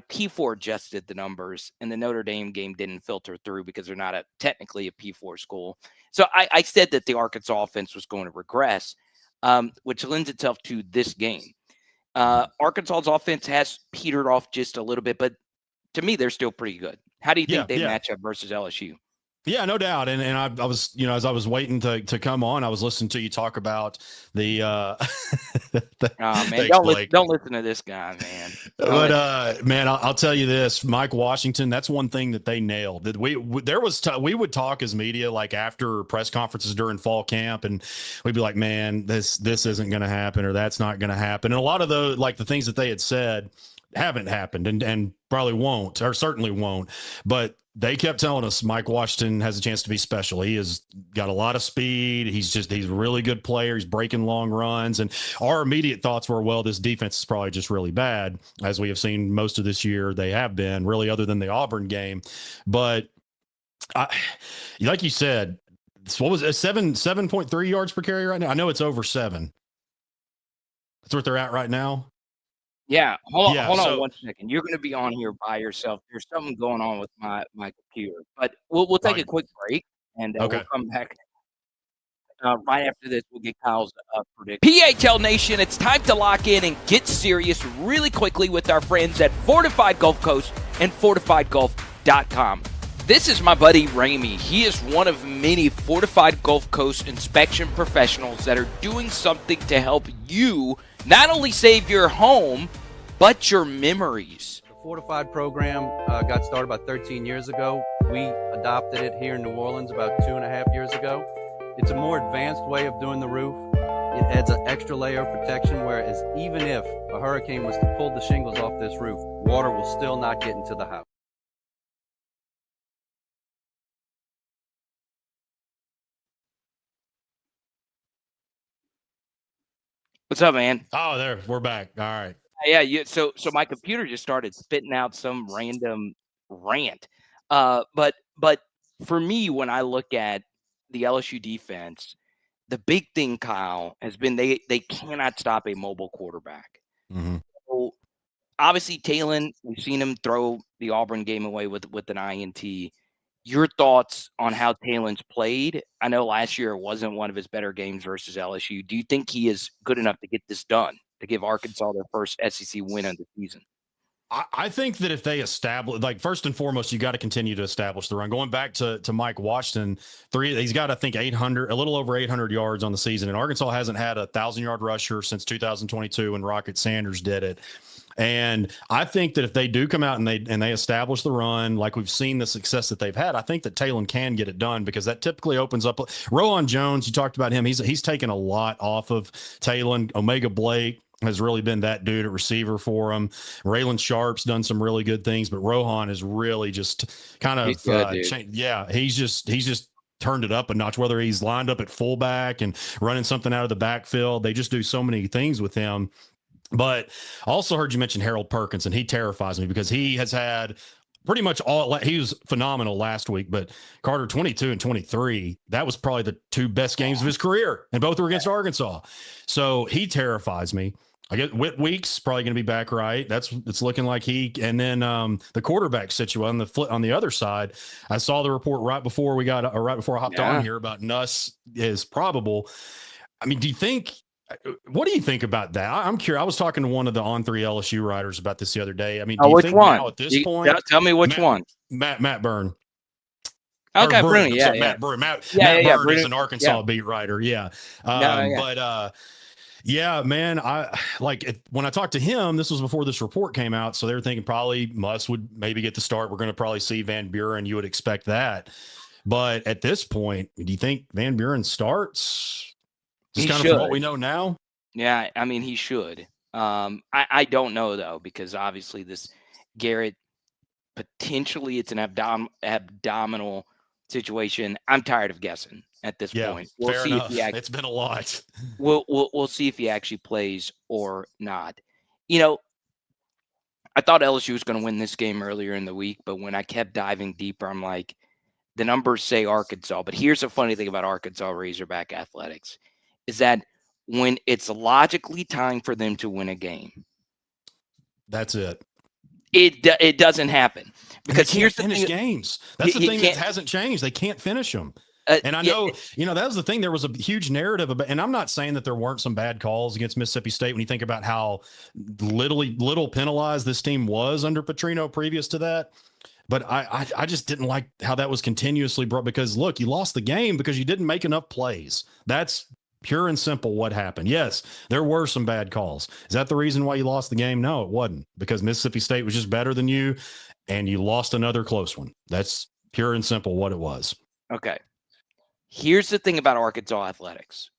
P4 adjusted the numbers, and the Notre Dame game didn't filter through because they're not technically a P4 school. So I said that the Arkansas offense was going to regress, which lends itself to this game. Arkansas's offense has petered off just a little bit, but to me, they're still pretty good. How do you think they match up versus LSU? Yeah, no doubt. And I was, as I was waiting to come on, I was listening to you talk about the man, don't listen to this guy, man. But man, I'll tell you this, Mike Washington, that's one thing that they nailed. That we would talk as media, like after press conferences during fall camp, and we'd be like, man, this isn't going to happen, or that's not going to happen. And a lot of those, like the things that they had said, haven't happened and probably won't, or certainly won't. But they kept telling us Mike Washington has a chance to be special. He has got a lot of speed. He's a really good player. He's breaking long runs. And our immediate thoughts were, well, this defense is probably just really bad, as we have seen most of this year. They have been, really, other than the Auburn game. But like you said, what was it, 7.3 yards per carry right now? I know it's over 7. That's what they're at right now. Yeah, hold Yeah, on so 1 second. You're gonna be on here by yourself. There's something going on with my computer, but we'll take a quick break, and we'll okay. come back right after this. We'll get Kyle's prediction. PHL Nation, it's time to lock in and get serious really quickly with our friends at Fortified Gulf Coast and FortifiedGulf.com. This is my buddy Ramey. He is one of many Fortified Gulf Coast inspection professionals that are doing something to help you not only save your home, but your memories. The Fortified program got started about 13 years ago. We adopted it here in New Orleans about 2.5 years ago. It's a more advanced way of doing the roof. It adds an extra layer of protection, whereas even if a hurricane was to pull the shingles off this roof, water will still not get into the house. What's up, man? Oh, there, we're back. All right. Yeah. So my computer just started spitting out some random rant. But for me, when I look at the LSU defense, the big thing, Kyle, has been they cannot stop a mobile quarterback. Mm-hmm. So obviously, Talon, we've seen him throw the Auburn game away with an INT. Your thoughts on how Talon's played? I know last year it wasn't one of his better games versus LSU. Do you think he is good enough to get this done, to give Arkansas their first SEC win of the season? I think that if they establish, like, first and foremost, you got to continue to establish the run. Going back to Mike Washington, he's got, I think, a little over 800 yards on the season, and Arkansas hasn't had a 1,000-yard rusher since 2022 when Rocket Sanders did it. And I think that if they do come out and they establish the run, like we've seen the success that they've had, I think that Talon can get it done, because that typically opens up. Rowan Jones, you talked about him. He's taken a lot off of Talon. Omega Blake has really been that dude at receiver for him. Raylan Sharp's done some really good things, but Rohan has really just kind of changed. Yeah, he's just turned it up a notch, whether he's lined up at fullback and running something out of the backfield. They just do so many things with him. But I also heard you mention Harold Perkins, and he terrifies me because he has had pretty much he was phenomenal last week, but Carter 22 and 23, that was probably the two best games of his career, and both were against Arkansas. So he terrifies me. I guess Weeks probably going to be back, right? It's looking like and then the quarterback situation on the other side. I saw the report right before I hopped on here about Nuss is probable. I mean, what do you think about that? I'm curious. I was talking to one of the On3 LSU writers about this the other day. I mean, do you think now at this point? Tell me which one. Matt Buren. Okay, Buren. Yeah, Matt Buren. Matt Buren is an Arkansas beat writer. Yeah. But yeah, man, when I talked to him, this was before this report came out, so they were thinking probably Muss would maybe get the start. We're going to probably see Van Buren. You would expect that. But at this point, do you think Van Buren starts? Just kind of from what we know now. Yeah, I mean, he should. I don't know, though, because obviously this Garrett, potentially it's an abdominal situation. I'm tired of guessing at this point. We'll see enough. It's been a lot. We'll see if he actually plays or not. You know, I thought LSU was going to win this game earlier in the week, but when I kept diving deeper, I'm like, the numbers say Arkansas. But here's the funny thing about Arkansas Razorback athletics is that when it's logically time for them to win a game, that's it. It doesn't happen, because here's the thing. Games. That's the thing that hasn't changed. They can't finish them. And I know, that was the thing. There was a huge narrative about, and I'm not saying that there weren't some bad calls against Mississippi State when you think about how little penalized this team was under Petrino previous to that. But I just didn't like how that was continuously brought, because look, you lost the game because you didn't make enough plays. That's pure and simple what happened. Yes, there were some bad calls. Is that the reason why you lost the game? No, it wasn't, because Mississippi State was just better than you, and you lost another close one. That's pure and simple what it was. Okay. Here's the thing about Arkansas athletics,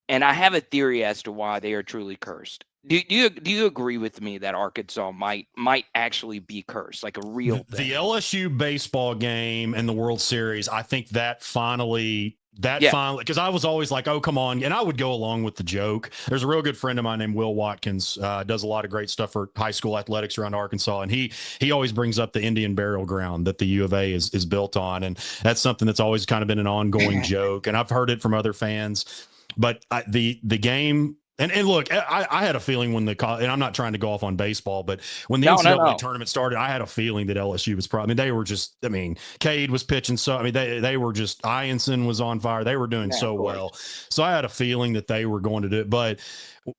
and I have a theory as to why they are truly cursed. Do you agree with me that Arkansas might actually be cursed, like a real thing? The LSU baseball game and the World Series, I think that finally, because I was always like, oh, come on. And I would go along with the joke. There's a real good friend of mine named Will Watkins, does a lot of great stuff for high school athletics around Arkansas. And he always brings up the Indian burial ground that the U of A is built on. And that's something that's always kind of been an ongoing joke. And I've heard it from other fans. But the game And look, I had a feeling when and I'm not trying to go off on baseball, but when the No, NCAA tournament started, I had a feeling that LSU was probably, they were just, Cade was pitching. So, they were just, Ianson was on fire. They were doing so well. So I had a feeling that they were going to do it. But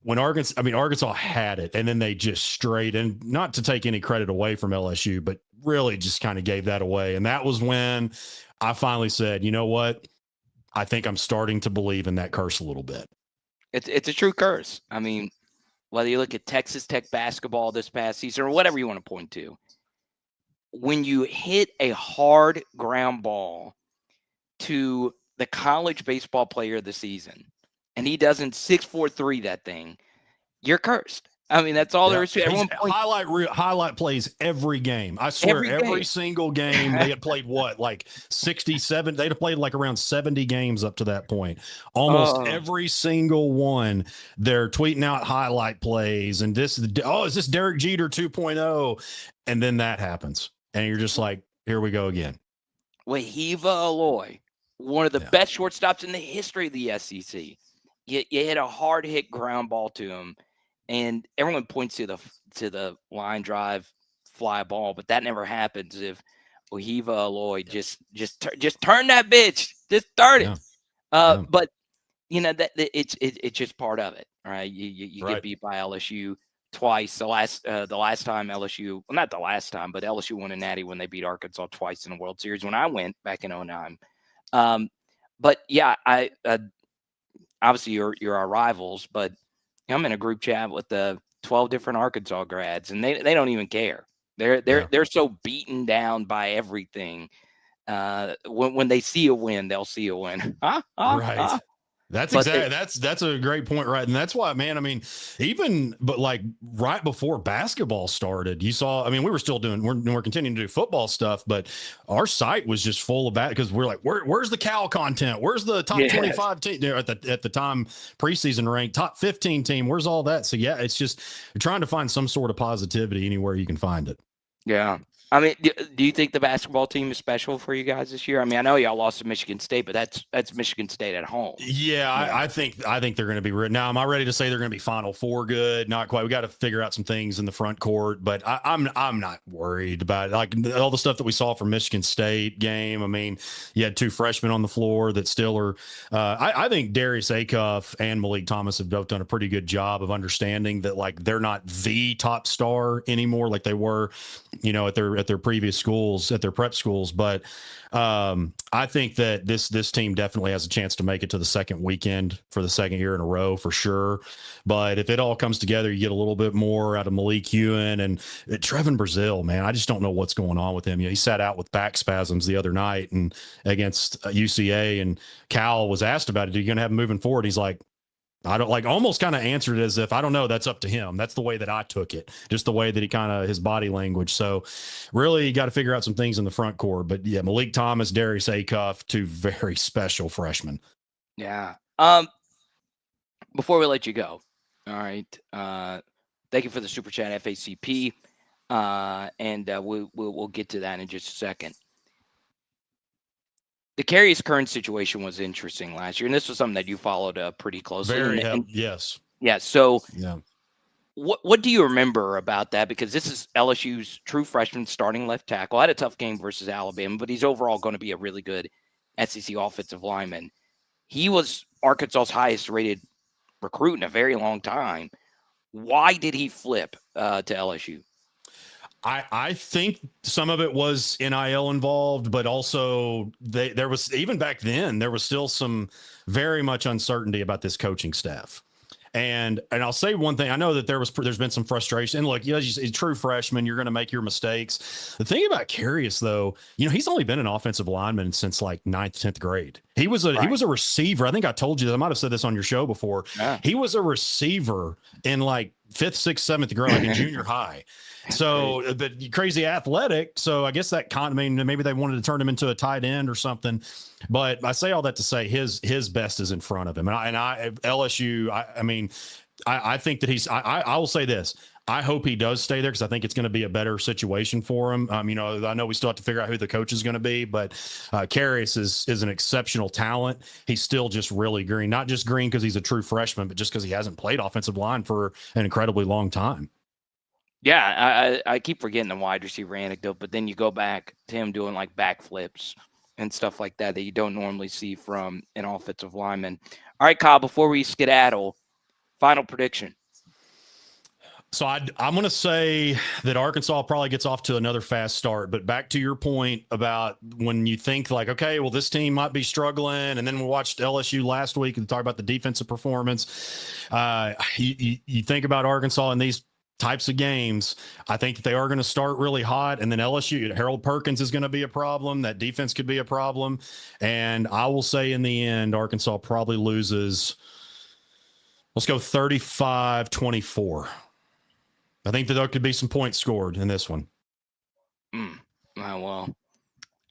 when Arkansas had it, and then they just straight, and not to take any credit away from LSU, but really just kind of gave that away. And that was when I finally said, you know what? I think I'm starting to believe in that curse a little bit. It's a true curse. I mean, whether you look at Texas Tech basketball this past season or whatever you want to point to, when you hit a hard ground ball to the college baseball player of the season and he doesn't 6-4-3 that thing, you're cursed. I mean, that's all there is to it. Everyone highlight plays every game. I swear, every single game they had played like 67. They'd have played like around 70 games up to that point. Almost every single one, they're tweeting out highlight plays. And is this Derek Jeter 2.0? And then that happens. And you're just like, here we go again. Wahiva Aloy, one of the best shortstops in the history of the SEC. You hit a hard hit ground ball to him. And everyone points to the line drive fly ball, but that never happens if Wahiva Aloy just turn that bitch, just turn it. But that it's just part of it, right? You get beat by LSU twice. The last time LSU, well, not the last time, but LSU won a natty when they beat Arkansas twice in the World Series when I went back in 2009. But yeah, I obviously you're our rivals, but I'm in a group chat with the 12 different Arkansas grads, and they don't even care. They're so beaten down by everything. When they see a win, they'll see a win. Right. That's a great point, right? And that's why, man, but like right before basketball started, you saw, we were still we're continuing to do football stuff, but our site was just full of because we're like, where's the Cal content? Where's the top 25 team at the time preseason ranked top 15 team? Where's all that? So yeah, it's just you're trying to find some sort of positivity anywhere you can find it. Yeah. Do you think the basketball team is special for you guys this year? I know y'all lost to Michigan State, but that's Michigan State at home. Yeah, I think they're going to be now. Am I ready to say they're going to be Final Four good? Not quite. We got to figure out some things in the front court, but I'm not worried about it. Like all the stuff that we saw from Michigan State game. You had two freshmen on the floor that still are. I think Darius Acuff and Malik Thomas have both done a pretty good job of understanding that like they're not the top star anymore, like they were, at their previous schools, at their prep schools. But I think that this team definitely has a chance to make it to the second weekend for the second year in a row for sure. But if it all comes together, you get a little bit more out of Malik Ewan and Trevin Brazil, man. I just don't know what's going on with him. He sat out with back spasms the other night and against UCA, and Cal was asked about it. Are you going to have him moving forward? He's like, I don't almost kind of answered it as if I don't know. That's up to him. That's the way that I took it, just the way that he his body language. So really you got to figure out some things in the front court, but yeah, Malik Thomas, Darius Acuff, two very special freshmen. Yeah. Before we let you go. All right. Thank you for the super chat, FACP. And we'll get to that in just a second. The Carius Curran situation was interesting last year, and this was something that you followed pretty closely. Yes. Yeah. So, what do you remember about that? Because this is LSU's true freshman starting left tackle. Had a tough game versus Alabama, but he's overall going to be a really good SEC offensive lineman. He was Arkansas's highest rated recruit in a very long time. Why did he flip to LSU? I think some of it was NIL involved, but also there was, even back then, there was still some very much uncertainty about this coaching staff. And I'll say one thing. I know that there's been some frustration. And look, he's a true freshman. You're going to make your mistakes. The thing about Carius, though, he's only been an offensive lineman since like 9th, 10th grade. He was a receiver. I think I told you that. I might have said this on your show before. Yeah. He was a receiver in like 5th, 6th, 7th grade, like in junior high. So, but crazy athletic. So I guess that maybe they wanted to turn him into a tight end or something. But I say all that to say his best is in front of him. And LSU, I think that I will say this. I hope he does stay there because I think it's going to be a better situation for him. I know we still have to figure out who the coach is going to be, but Karras is an exceptional talent. He's still just really green, not just green because he's a true freshman, but just because he hasn't played offensive line for an incredibly long time. Yeah, I keep forgetting the wide receiver anecdote, but then you go back to him doing like backflips and stuff like that you don't normally see from an offensive lineman. All right, Kyle, before we skedaddle, final prediction. So I'm going to say that Arkansas probably gets off to another fast start. But back to your point about when you think like, okay, well, this team might be struggling. And then we watched LSU last week and talk about the defensive performance. You think about Arkansas in these types of games. I think that they are going to start really hot. And then LSU, Harold Perkins is going to be a problem. That defense could be a problem. And I will say in the end, Arkansas probably loses. Let's go 35-24. I think that there could be some points scored in this one. Well,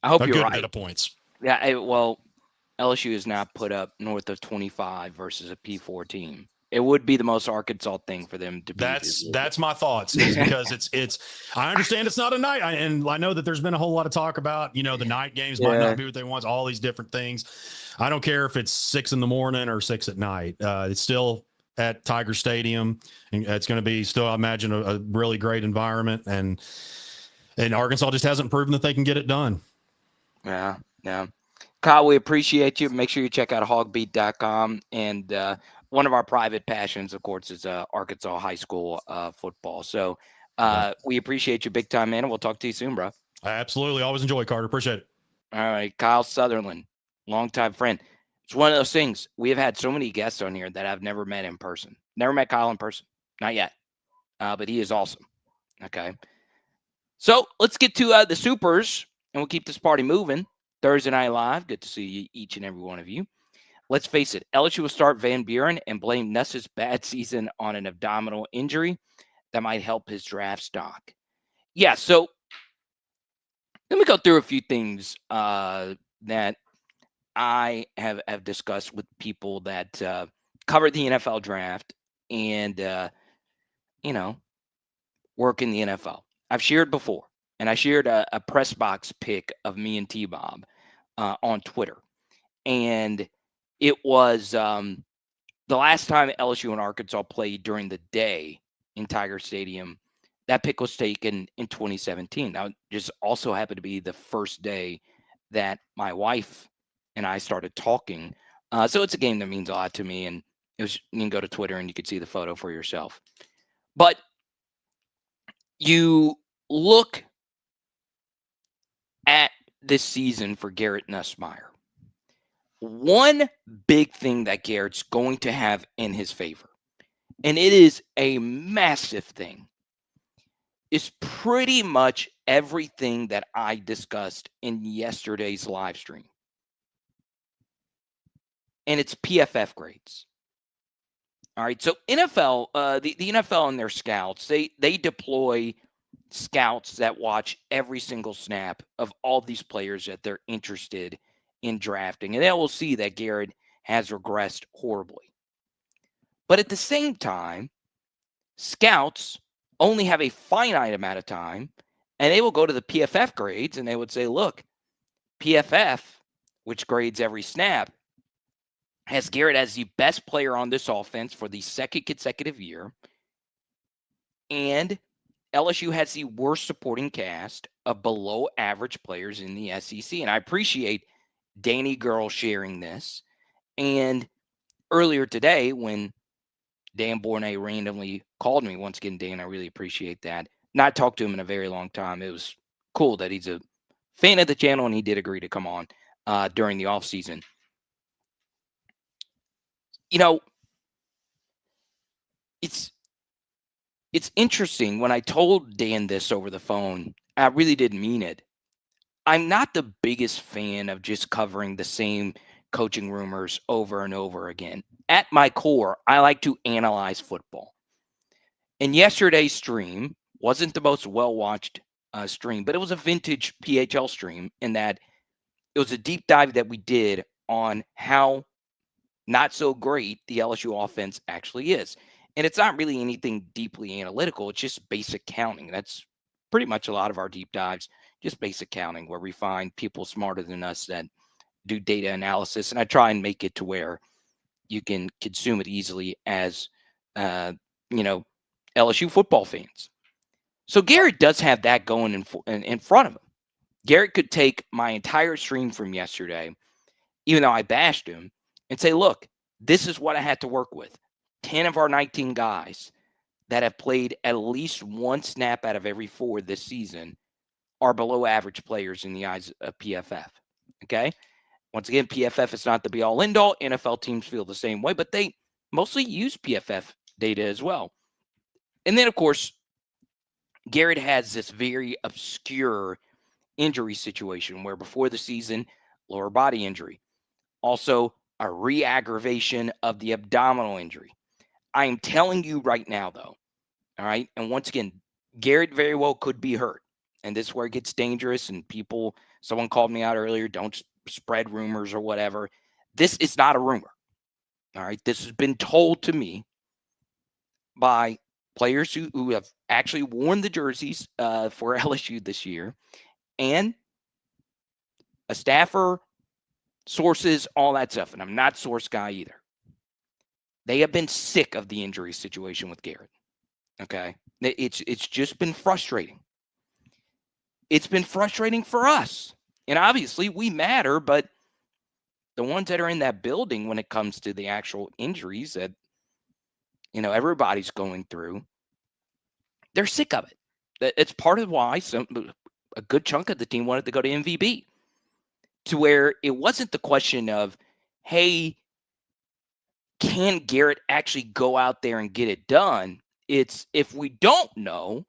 I hope you're right. A good bit of points. Yeah, LSU has not put up north of 25 versus a P4 team. It would be the most Arkansas thing for them to be. That's my thoughts. Is because it's. I understand it's not a night, and I know that there's been a whole lot of talk about the night games might not be what they want. All these different things. I don't care if it's 6 a.m. or 6 p.m. It's still at Tiger Stadium, and it's going to be still, I imagine, a really great environment, and Arkansas just hasn't proven that they can get it done. Yeah. Kyle, we appreciate you. Make sure you check out hogbeat.com, and one of our private passions, of course, is Arkansas high school football. So we appreciate you big time, man, and we'll talk to you soon, bro. I absolutely. Always enjoy, Carter. Appreciate it. All right, Kyle Sutherland, longtime friend. It's one of those things. We have had so many guests on here that I've never met in person. Never met Kyle in person. Not yet. But he is awesome. Okay. So let's get to the Supers, and we'll keep this party moving. Thursday Night Live. Good to see you, each and every one of you. Let's face it. LSU will start Van Buren and blame Nuss's bad season on an abdominal injury that might help his draft stock. Yeah, so let me go through a few things that I have discussed with people that cover the NFL draft and, work in the NFL. I've shared before, and I shared a press box pic of me and T-Bob on Twitter. And it was the last time LSU and Arkansas played during the day in Tiger Stadium. That pic was taken in 2017. Now, it just also happened to be the first day that my wife and I started talking. So it's a game that means a lot to me. And you can go to Twitter and you can see the photo for yourself. But you look at this season for Garrett Nussmeier. One big thing that Garrett's going to have in his favor, and it is a massive thing, is pretty much everything that I discussed in yesterday's live stream. And it's PFF grades. All right, so NFL, the NFL and their scouts, they deploy scouts that watch every single snap of all these players that they're interested in drafting, and they will see that Garrett has regressed horribly. But at the same time, scouts only have a finite amount of time, and they will go to the PFF grades and they would say, look, PFF, which grades every snap, has Garrett as the best player on this offense for the second consecutive year. And LSU has the worst supporting cast of below average players in the SEC. And I appreciate Danny Girl sharing this. And earlier today, when Dan Bournet randomly called me, once again, Dan, I really appreciate that. Not talked to him in a very long time. It was cool that he's a fan of the channel and he did agree to come on during the offseason. It's interesting. When I told Dan this over the phone, I really didn't mean it. I'm not the biggest fan of just covering the same coaching rumors over and over again. At my core, I like to analyze football. And yesterday's stream wasn't the most well-watched stream, but it was a vintage PHL stream in that it was a deep dive that we did on how not so great the LSU offense actually is. And it's not really anything deeply analytical. It's just basic counting. That's pretty much a lot of our deep dives, just basic counting, where we find people smarter than us that do data analysis. And I try and make it to where you can consume it easily as, LSU football fans. So Garrett does have that going in front of him. Garrett could take my entire stream from yesterday, even though I bashed him, and say, look, this is what I had to work with. 10 of our 19 guys that have played at least one snap out of every 4 this season are below average players in the eyes of PFF. Okay? Once again, PFF is not the be-all, end-all. NFL teams feel the same way, but they mostly use PFF data as well. And then, of course, Garrett has this very obscure injury situation where before the season, lower body injury. Also, a re-aggravation of the abdominal injury. I am telling you right now, though, all right? And once again, Garrett very well could be hurt. And this is where it gets dangerous. And someone called me out earlier, don't spread rumors or whatever. This is not a rumor, all right? This has been told to me by players who have actually worn the jerseys for LSU this year, and a staffer, sources, all that stuff. And I'm not source guy either. They have been sick of the injury situation with Garrett. Okay. It's just been frustrating. It's been frustrating for us. And obviously we matter, but the ones that are in that building when it comes to the actual injuries that, everybody's going through, they're sick of it. It's part of why a good chunk of the team wanted to go to MVB, to where it wasn't the question of, hey, can Garrett actually go out there and get it done? It's, if we don't know,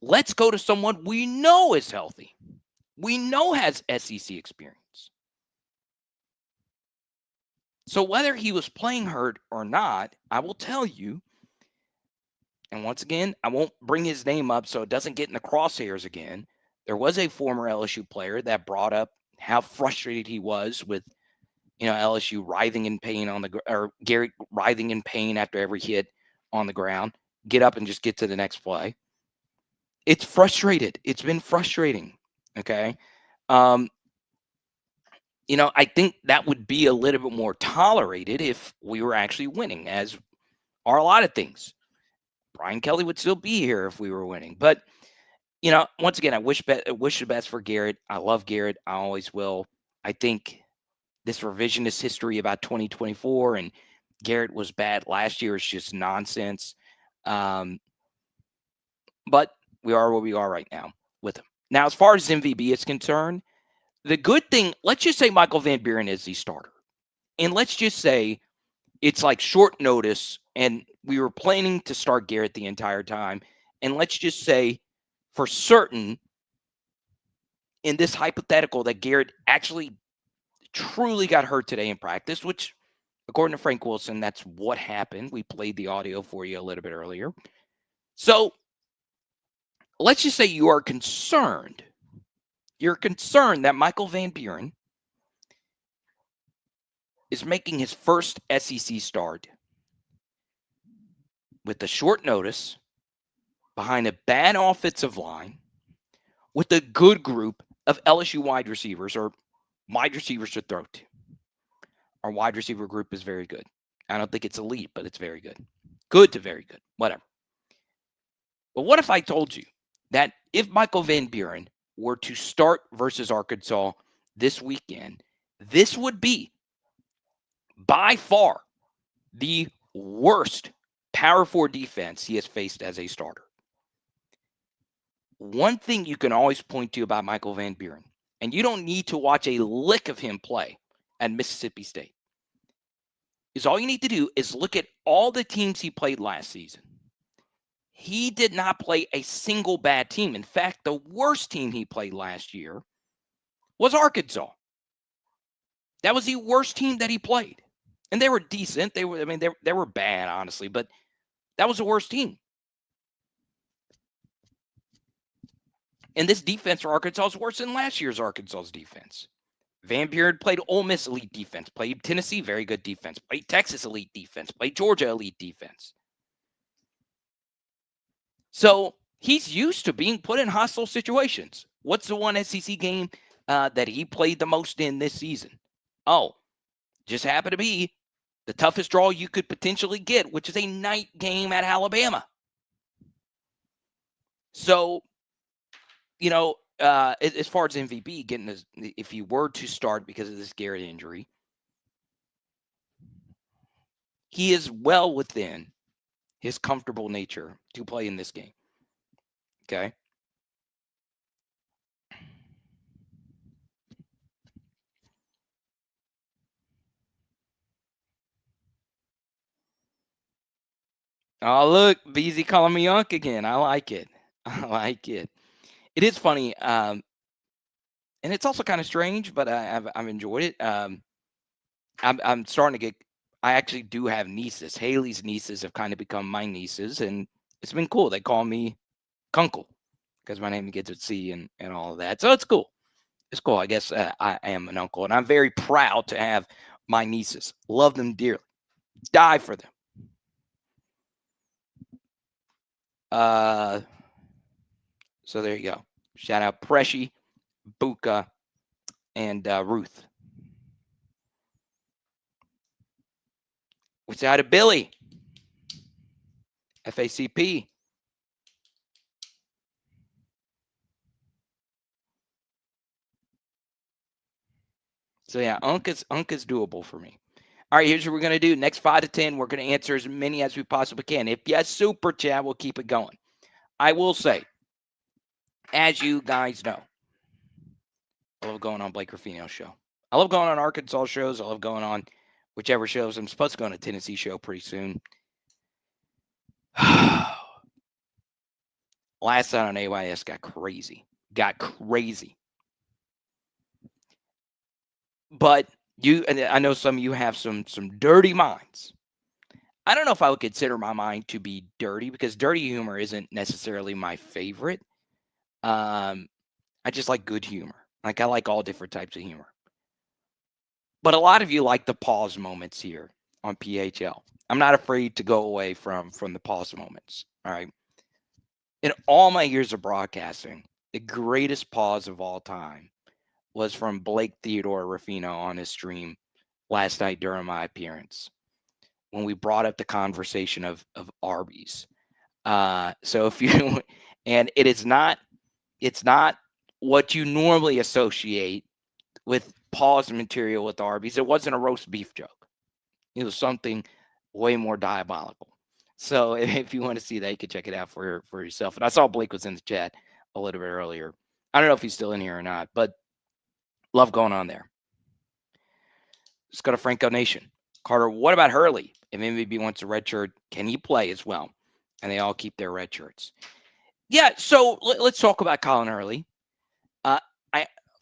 let's go to someone we know is healthy, we know has SEC experience. So whether he was playing hurt or not, I will tell you, and once again, I won't bring his name up so it doesn't get in the crosshairs again. There was a former LSU player that brought up how frustrated he was with, LSU writhing in pain or Garrett writhing in pain after every hit on the ground. Get up and just get to the next play. It's frustrated. It's been frustrating. Okay. I think that would be a little bit more tolerated if we were actually winning, as are a lot of things. Brian Kelly would still be here if we were winning. But, once again, I wish the best for Garrett. I love Garrett. I always will. I think this revisionist history about 2024 and Garrett was bad last year is just nonsense. But we are where we are right now with him. Now, as far as MVB is concerned, the good thing, let's just say Michael Van Buren is the starter. And let's just say it's like short notice and we were planning to start Garrett the entire time. And let's just say for certain in this hypothetical that Garrett actually truly got hurt today in practice, which according to Frank Wilson, that's what happened. We played the audio for you a little bit earlier. So let's just say you are concerned. You're concerned that Michael Van Buren is making his first SEC start with a short notice behind a bad offensive line with a good group of LSU wide receivers or wide receivers to throw to. Our wide receiver group is very good. I don't think it's elite, but it's very good. Good to very good, whatever. But what if I told you that if Michael Van Buren were to start versus Arkansas this weekend, this would be by far the worst Power 4 defense he has faced as a starter. One thing you can always point to about Michael Van Buren, and you don't need to watch a lick of him play at Mississippi State, is all you need to do is look at all the teams he played last season. He did not play a single bad team. In fact, the worst team he played last year was Arkansas. That was the worst team that he played. And they were decent. They were bad, honestly, but that was the worst team. And this defense for Arkansas is worse than last year's Arkansas's defense. Van Buren played Ole Miss elite defense, played Tennessee very good defense, played Texas elite defense, played Georgia elite defense. So he's used to being put in hostile situations. What's the one SEC game that he played the most in this season? Oh, just happened to be the toughest draw you could potentially get, which is a night game at Alabama. So, you know, as far as MVP, getting this, if he were to start because of this Garrett injury, he is well within his comfortable nature to play in this game. Okay. Oh, look, BZ calling me Unc again. I like it. I like it. It is funny. And it's also kind of strange, but I've enjoyed it. I'm starting to get, I actually do have nieces. Haley's nieces have kind of become my nieces, and it's been cool. They call me Kunkel because my name begins with C and all of that. So it's cool. It's cool. I guess I am an uncle, and I'm very proud to have my nieces. Love them dearly. Die for them. So there you go. Shout out Preshi, Buka, and Ruth. What's out of Billy? FACP. So yeah, Unc is doable for me. All right, here's what we're going to do. Next 5 to 10, we're going to answer as many as we possibly can. If you super chat, we'll keep it going. I will say, as you guys know, I love going on Blake Ruffino's show. I love going on Arkansas shows. I love going on whichever shows. I'm supposed to go on a Tennessee show pretty soon. Last night on AYS got crazy. But I know some of you have some dirty minds. I don't know if I would consider my mind to be dirty because dirty humor isn't necessarily my favorite. I just like good humor. Like I like all different types of humor. But a lot of you like the pause moments here on PHL. I'm not afraid to go away from the pause moments. All right. In all my years of broadcasting, the greatest pause of all time was from Blake Theodore Ruffino on his stream last night during my appearance when we brought up the conversation of Arby's. So if you and it's not what you normally associate with pause material with Arby's. It wasn't a roast beef joke. It was something way more diabolical. So if you want to see that, you can check it out for yourself. And I saw Blake was in the chat a little bit earlier. I don't know if he's still in here or not, but love going on there. Let's go to Franco Nation. Carter, what about Hurley? If MVP wants a red shirt, can he play as well? And they all keep their red shirts. Yeah, so let's talk about Colin Hurley.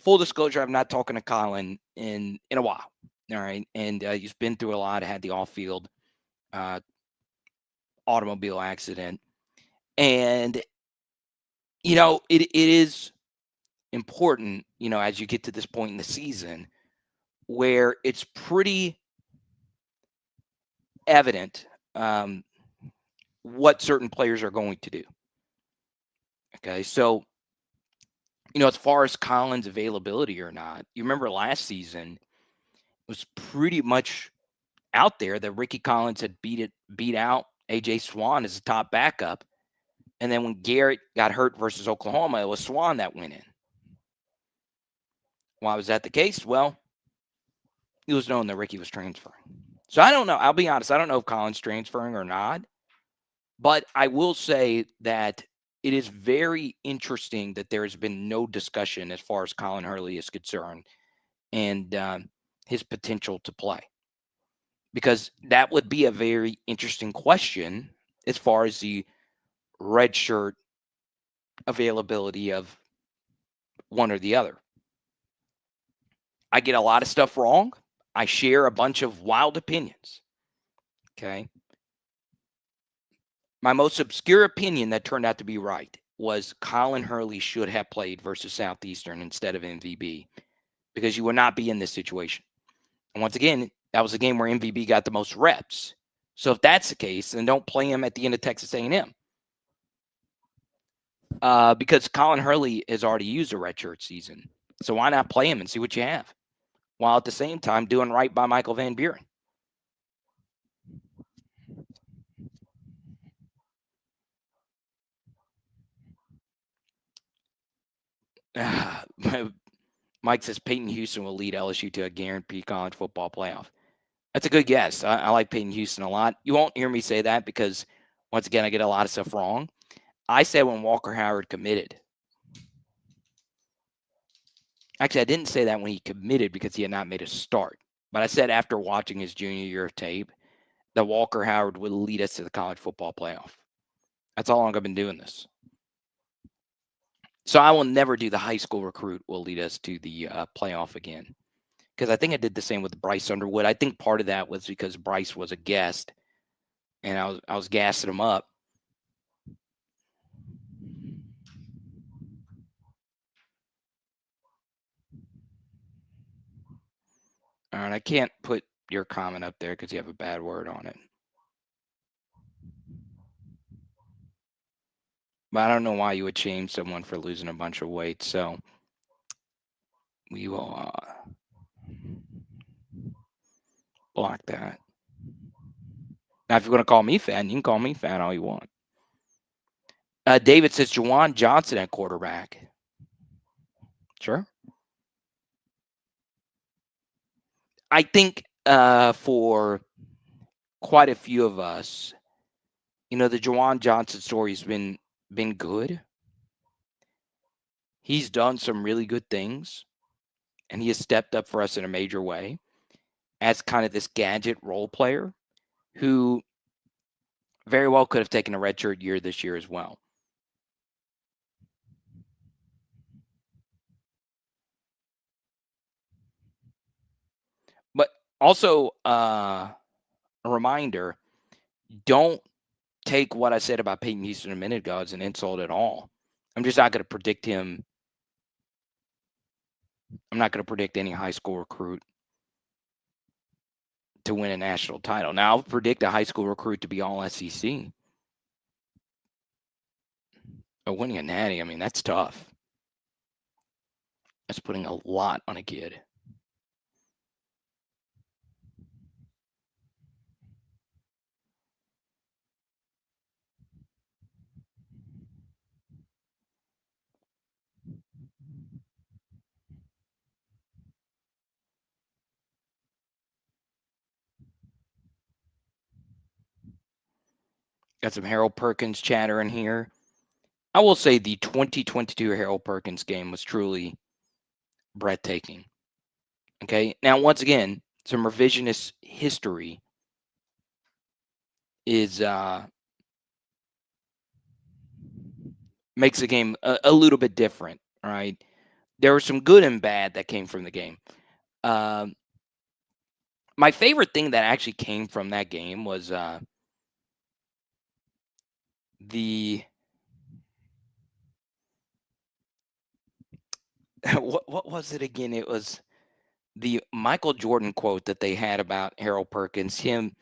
Full disclosure, I'm not talking to Colin in a while. All right. And he's been through a lot. Had the off-field automobile accident. And, you know, it is important, you know, as you get to this point in the season where it's pretty evident what certain players are going to do. Okay. So, you know, as far as Colin's availability or not, you remember last season it was pretty much out there that Ricky Collins had beat out AJ Swan as a top backup. And then when Garrett got hurt versus Oklahoma, it was Swan that went in. Why was that the case? Well, it was known that Ricky was transferring. So I don't know. I'll be honest. I don't know if Colin's transferring or not. But I will say that it is very interesting that there has been no discussion as far as Colin Hurley is concerned and his potential to play. Because that would be a very interesting question as far as the red shirt availability of one or the other. I get a lot of stuff wrong. I share a bunch of wild opinions. Okay. My most obscure opinion that turned out to be right was Colin Hurley should have played versus Southeastern instead of MVP because you would not be in this situation. And once again, that was a game where MVB got the most reps. So if that's the case, then don't play him at the end of Texas A&M. Because Colin Hurley has already used a redshirt season. So why not play him and see what you have? While at the same time doing right by Michael Van Buren. Mike says Peyton Houston will lead LSU to a guaranteed college football playoff. That's a good guess. I like Peyton Houston a lot. You won't hear me say that because, once again, I get a lot of stuff wrong. I said when Walker Howard committed. Actually, I didn't say that when he committed because he had not made a start. But I said after watching his junior year of tape that Walker Howard would lead us to the college football playoff. That's how long I've been doing this. So I will never do the high school recruit will lead us to the playoff again. Because I think I did the same with Bryce Underwood. I think part of that was because Bryce was a guest, and I was gassing him up. All right, I can't put your comment up there because you have a bad word on it. But I don't know why you would shame someone for losing a bunch of weight. So we will block that. Now, if you want to call me fat, you can call me fat all you want. David says Juwan Johnson at quarterback. Sure. I think for quite a few of us, the Juwan Johnson story's been good. He's done some really good things, and he has stepped up for us in a major way as kind of this gadget role player who very well could have taken a redshirt year this year as well. But also a reminder, don't take what I said about Peyton Houston a minute ago as an insult at all. I'm just not going to predict him. I'm not going to predict any high school recruit to win a national title. Now, I'll predict a high school recruit to be all SEC. But winning a natty, I mean, that's tough. That's putting a lot on a kid. Got some Harold Perkins chatter in here. I will say the 2022 Harold Perkins game was truly breathtaking. Okay. Now, once again, some revisionist history is makes the game a little bit different. All right. There was some good and bad that came from the game. My favorite thing that actually came from that game was what was it again? It was the Michael Jordan quote that they had about Harold Perkins. It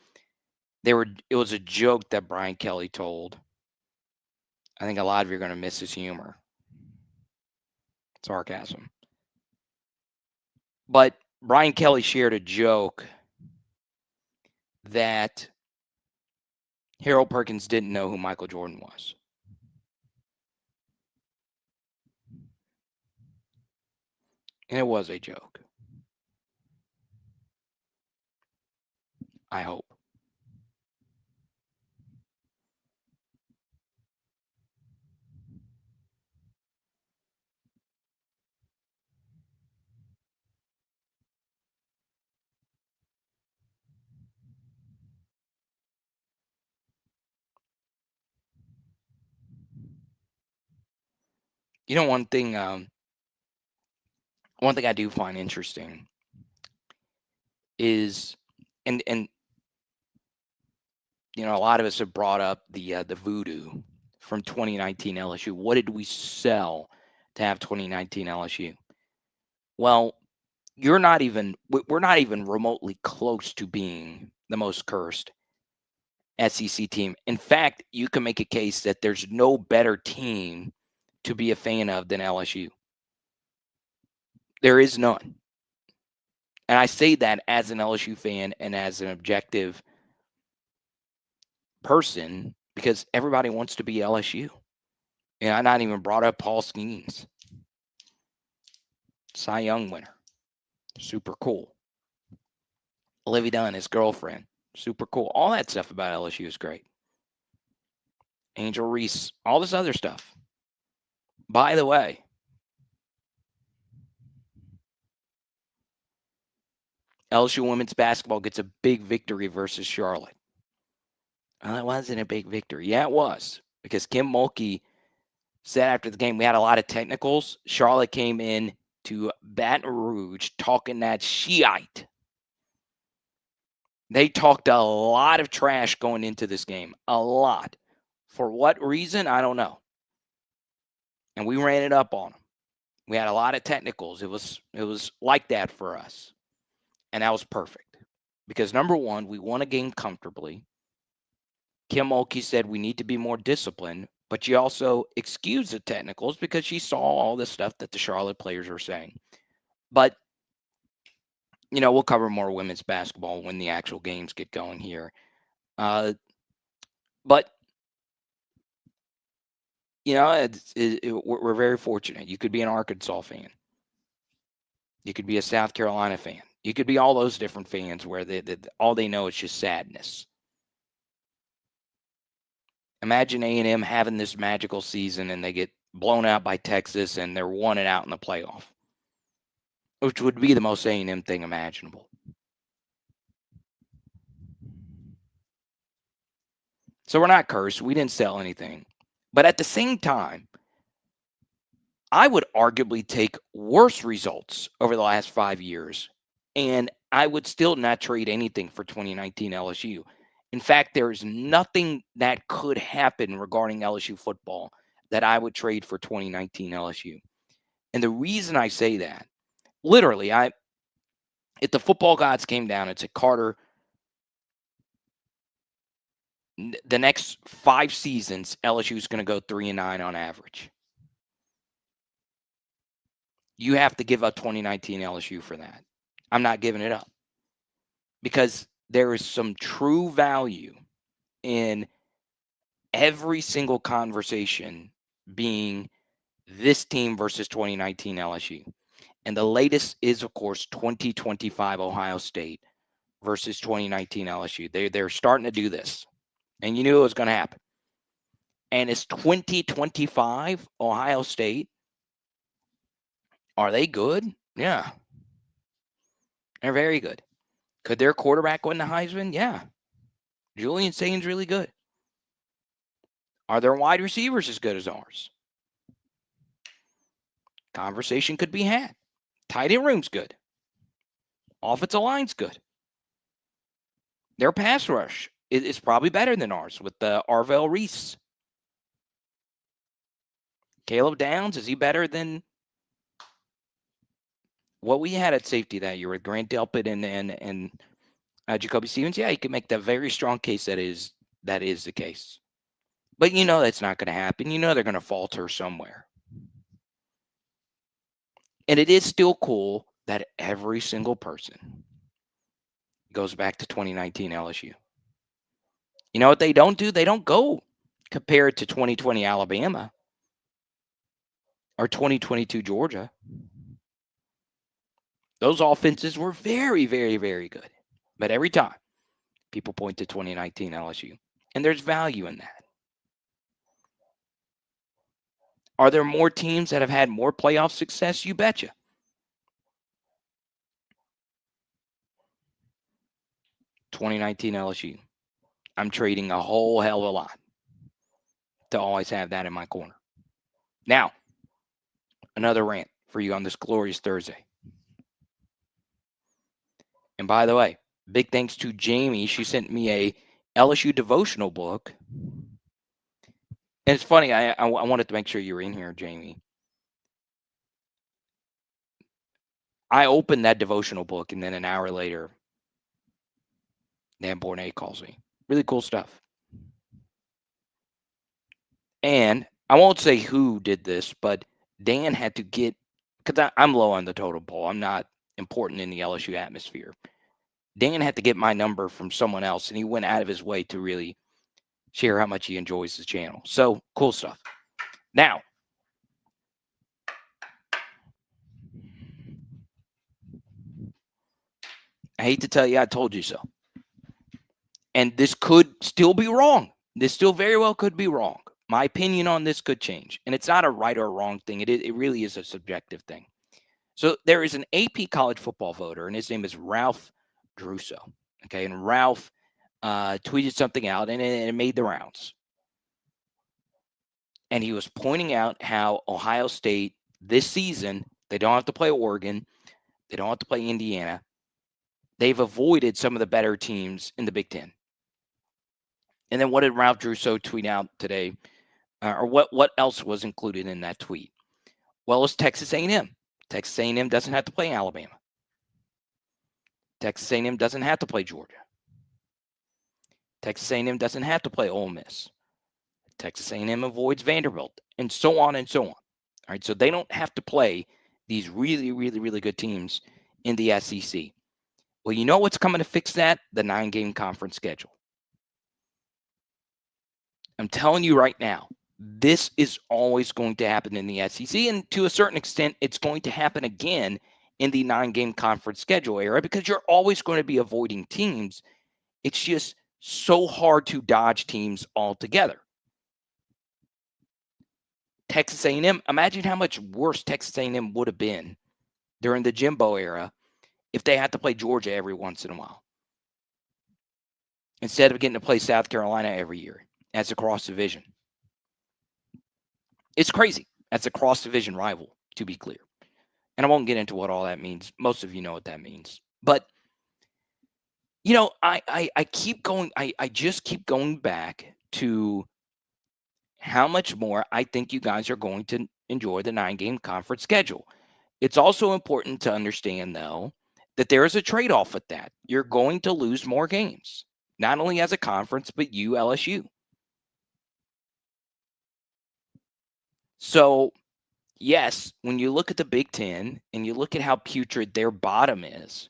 was a joke that Brian Kelly told. I think a lot of you are going to miss his humor. Sarcasm. But Brian Kelly shared a joke that Harold Perkins didn't know who Michael Jordan was. And it was a joke. I hope. One thing I do find interesting is, and a lot of us have brought up the voodoo from 2019 LSU. What did we sell to have 2019 LSU? Well, we're not even remotely close to being the most cursed SEC team. In fact, you can make a case that there's no better team to be a fan of than LSU. There is none. And I say that as an LSU fan and as an objective person because everybody wants to be LSU. And I not even brought up Paul Skeens. Cy Young winner. Super cool. Olivia Dunn, his girlfriend. Super cool. All that stuff about LSU is great. Angel Reese, all this other stuff. By the way, LSU women's basketball gets a big victory versus Charlotte. Well, it wasn't a big victory. Yeah, it was. Because Kim Mulkey said after the game, we had a lot of technicals. Charlotte came in to Baton Rouge talking that Shiite. They talked a lot of trash going into this game. A lot. For what reason? I don't know. And we ran it up on them. We had a lot of technicals. It was like that for us. And that was perfect. Because number one, we won a game comfortably. Kim Mulkey said we need to be more disciplined, but she also excused the technicals because she saw all the stuff that the Charlotte players were saying. But, you know, we'll cover more women's basketball when the actual games get going here. But, you know, we're very fortunate. You could be an Arkansas fan. You could be a South Carolina fan. You could be all those different fans where all they know is just sadness. Imagine A&M having this magical season and they get blown out by Texas and they're 1-out in the playoff, which would be the most A&M thing imaginable. So we're not cursed. We didn't sell anything. But at the same time, I would arguably take worse results over the last 5 years, and I would still not trade anything for 2019 LSU. In fact, there is nothing that could happen regarding LSU football that I would trade for 2019 LSU. And the reason I say that, literally, if the football gods came down and said, Carter, the next 5 seasons, LSU is going to go 3-9 on average. You have to give up 2019 LSU for that. I'm not giving it up. Because there is some true value in every single conversation being this team versus 2019 LSU. And the latest is, of course, 2025 Ohio State versus 2019 LSU. They're starting to do this. And you knew it was going to happen. And it's 2025 Ohio State. Are they good? Yeah. They're very good. Could their quarterback win the Heisman? Yeah. Julian Sain's really good. Are their wide receivers as good as ours? Conversation could be had. Tight end room's good. Offensive line's good. Their pass rush is probably better than ours with the Arvell Reese. Caleb Downs, is he better than what we had at safety that year with Grant Delpit and Jacoby Stevens? Yeah, you can make that very strong case that is the case. But you know that's not going to happen. You know they're going to falter somewhere. And it is still cool that every single person goes back to 2019 LSU. You know what they don't do? They don't go compare it to 2020 Alabama or 2022 Georgia. Those offenses were very, very, very good. But every time, people point to 2019 LSU. And there's value in that. Are there more teams that have had more playoff success? You betcha. '19 LSU. I'm trading a whole hell of a lot to always have that in my corner. Now, another rant for you on this glorious Thursday. And by the way, big thanks to Jamie. She sent me a LSU devotional book. And it's funny, I wanted to make sure you were in here, Jamie. I opened that devotional book, and then an hour later, Dan Bournet calls me. Really cool stuff. And I won't say who did this, but Dan had to get, because I'm low on the totem pole. I'm not important in the LSU atmosphere. Dan had to get my number from someone else, and he went out of his way to really share how much he enjoys the channel. So cool stuff. Now, I hate to tell you, I told you so. And this could still be wrong. This still very well could be wrong. My opinion on this could change. And it's not a right or wrong thing. It really is a subjective thing. So there is an AP college football voter, and his name is Ralph Druso. Okay, and Ralph tweeted something out, and it made the rounds. And he was pointing out how Ohio State this season, they don't have to play Oregon. They don't have to play Indiana. They've avoided some of the better teams in the Big Ten. And then what did Ralph Druso tweet out today? Or what else was included in that tweet? Well, it's Texas A&M. Texas A&M doesn't have to play Alabama. Texas A&M doesn't have to play Georgia. Texas A&M doesn't have to play Ole Miss. Texas A&M avoids Vanderbilt, and so on and so on. All right, so they don't have to play these really, really, really good teams in the SEC. Well, you know what's coming to fix that? The 9-game conference schedule. I'm telling you right now, this is always going to happen in the SEC, and to a certain extent, it's going to happen again in the 9-game conference schedule era because you're always going to be avoiding teams. It's just so hard to dodge teams altogether. Texas A&M, imagine how much worse Texas A&M would have been during the Jimbo era if they had to play Georgia every once in a while, instead of getting to play South Carolina every year as a cross-division. It's crazy. That's a cross-division rival, to be clear. And I won't get into what all that means. Most of you know what that means. But, you know, I keep going, I just keep going back to how much more I think you guys are going to enjoy the 9-game conference schedule. It's also important to understand, though, that there is a trade-off with that. You're going to lose more games, not only as a conference, but you, LSU. So, yes, when you look at the Big Ten and you look at how putrid their bottom is,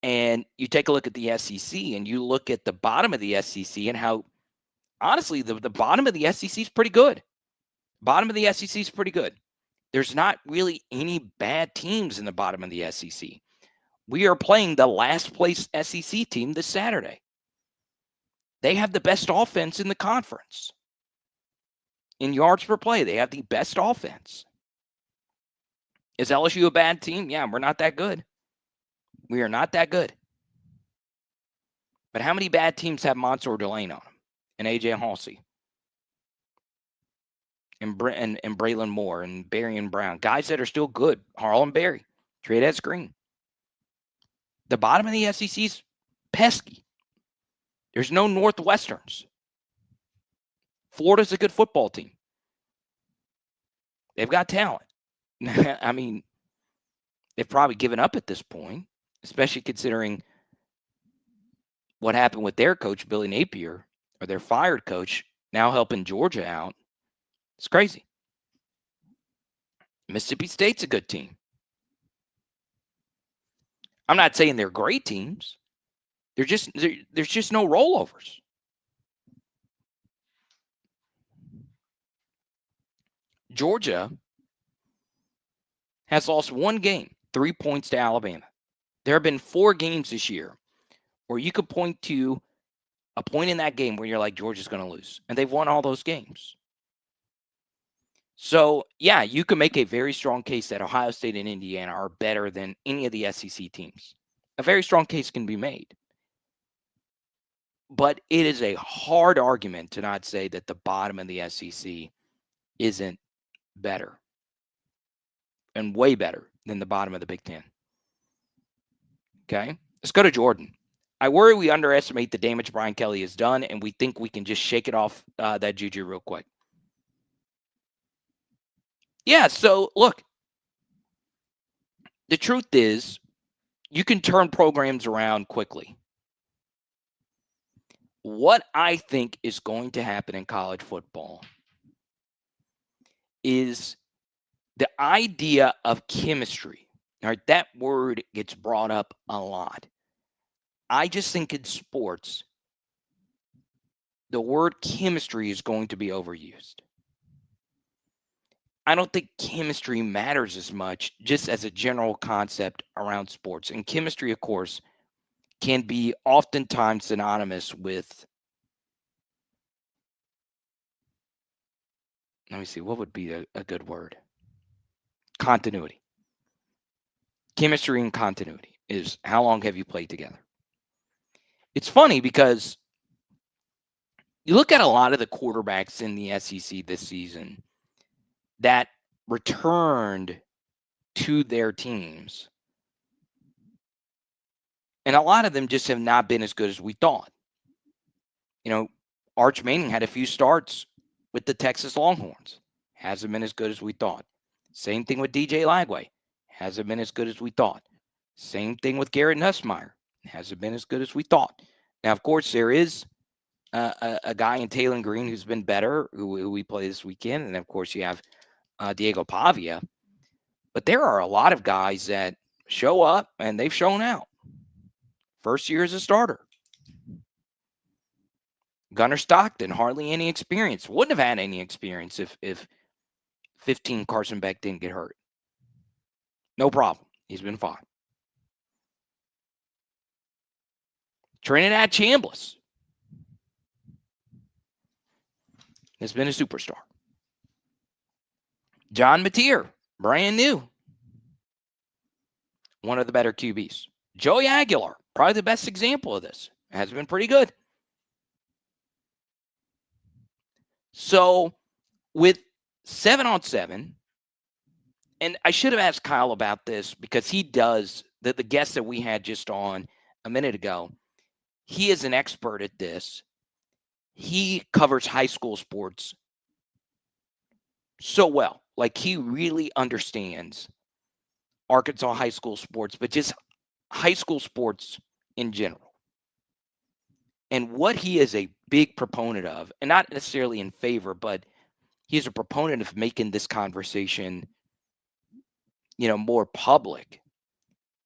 and you take a look at the SEC and you look at the bottom of the SEC and how, honestly, the bottom of the SEC is pretty good. Bottom of the SEC is pretty good. There's not really any bad teams in the bottom of the SEC. We are playing the last place SEC team this Saturday. They have the best offense in the conference. In yards per play, they have the best offense. Is LSU a bad team? Yeah, we're not that good. We are not that good. But how many bad teams have Mansour Delane on them? And AJ Halsey? And Braylon Moore and Barry and Brown. Guys that are still good. Harlan Berry. Trey Green. The bottom of the SEC is pesky. There's no Northwesterns. Florida's a good football team. They've got talent. I mean, they've probably given up at this point, especially considering what happened with their coach, Billy Napier, or their fired coach, now helping Georgia out. It's crazy. Mississippi State's a good team. I'm not saying they're great teams. There's just no rollovers. Georgia has lost one game, 3 points to Alabama. There have been 4 games this year where you could point to a point in that game where you're like, Georgia's going to lose. And they've won all those games. So, yeah, you can make a very strong case that Ohio State and Indiana are better than any of the SEC teams. A very strong case can be made. But it is a hard argument to not say that the bottom of the SEC isn't better and way better than the bottom of the Big Ten. Okay, let's go to Jordan. I worry we underestimate the damage Brian Kelly has done, and we think we can just shake it off that juju real quick. Yeah, so look, the truth is, you can turn programs around quickly. What I think is going to happen in college football is the idea of chemistry. All right, that word gets brought up a lot. I just think in sports, the word chemistry is going to be overused. I don't think chemistry matters as much just as a general concept around sports. And chemistry, of course, can be oftentimes synonymous with, let me see, what would be a good word? Continuity. Chemistry and continuity is how long have you played together? It's funny because you look at a lot of the quarterbacks in the SEC this season that returned to their teams, and a lot of them just have not been as good as we thought. You know, Arch Manning had a few starts with the Texas Longhorns. Hasn't been as good as we thought. Same thing with DJ Lagway. Hasn't been as good as we thought. Same thing with Garrett Nussmeier. Hasn't been as good as we thought. Now, of course, there is a guy in Taylor Green who's been better, who we play this weekend. And, of course, you have Diego Pavia. But there are a lot of guys that show up, and they've shown out. First year as a starter. Gunnar Stockton, hardly any experience. Wouldn't have had any experience if 15 Carson Beck didn't get hurt. No problem. He's been fine. Trinidad Chambliss has been a superstar. John Mateer, brand new. One of the better QBs. Joey Aguilar, probably the best example of this. Has been pretty good. So with 7-on-7, and I should have asked Kyle about this because he does, the guest that we had just on a minute ago, he is an expert at this. He covers high school sports so well. Like, he really understands Arkansas high school sports, but just high school sports in general. And what he is a big proponent of, and not necessarily in favor, but he's a proponent of making this conversation, more public,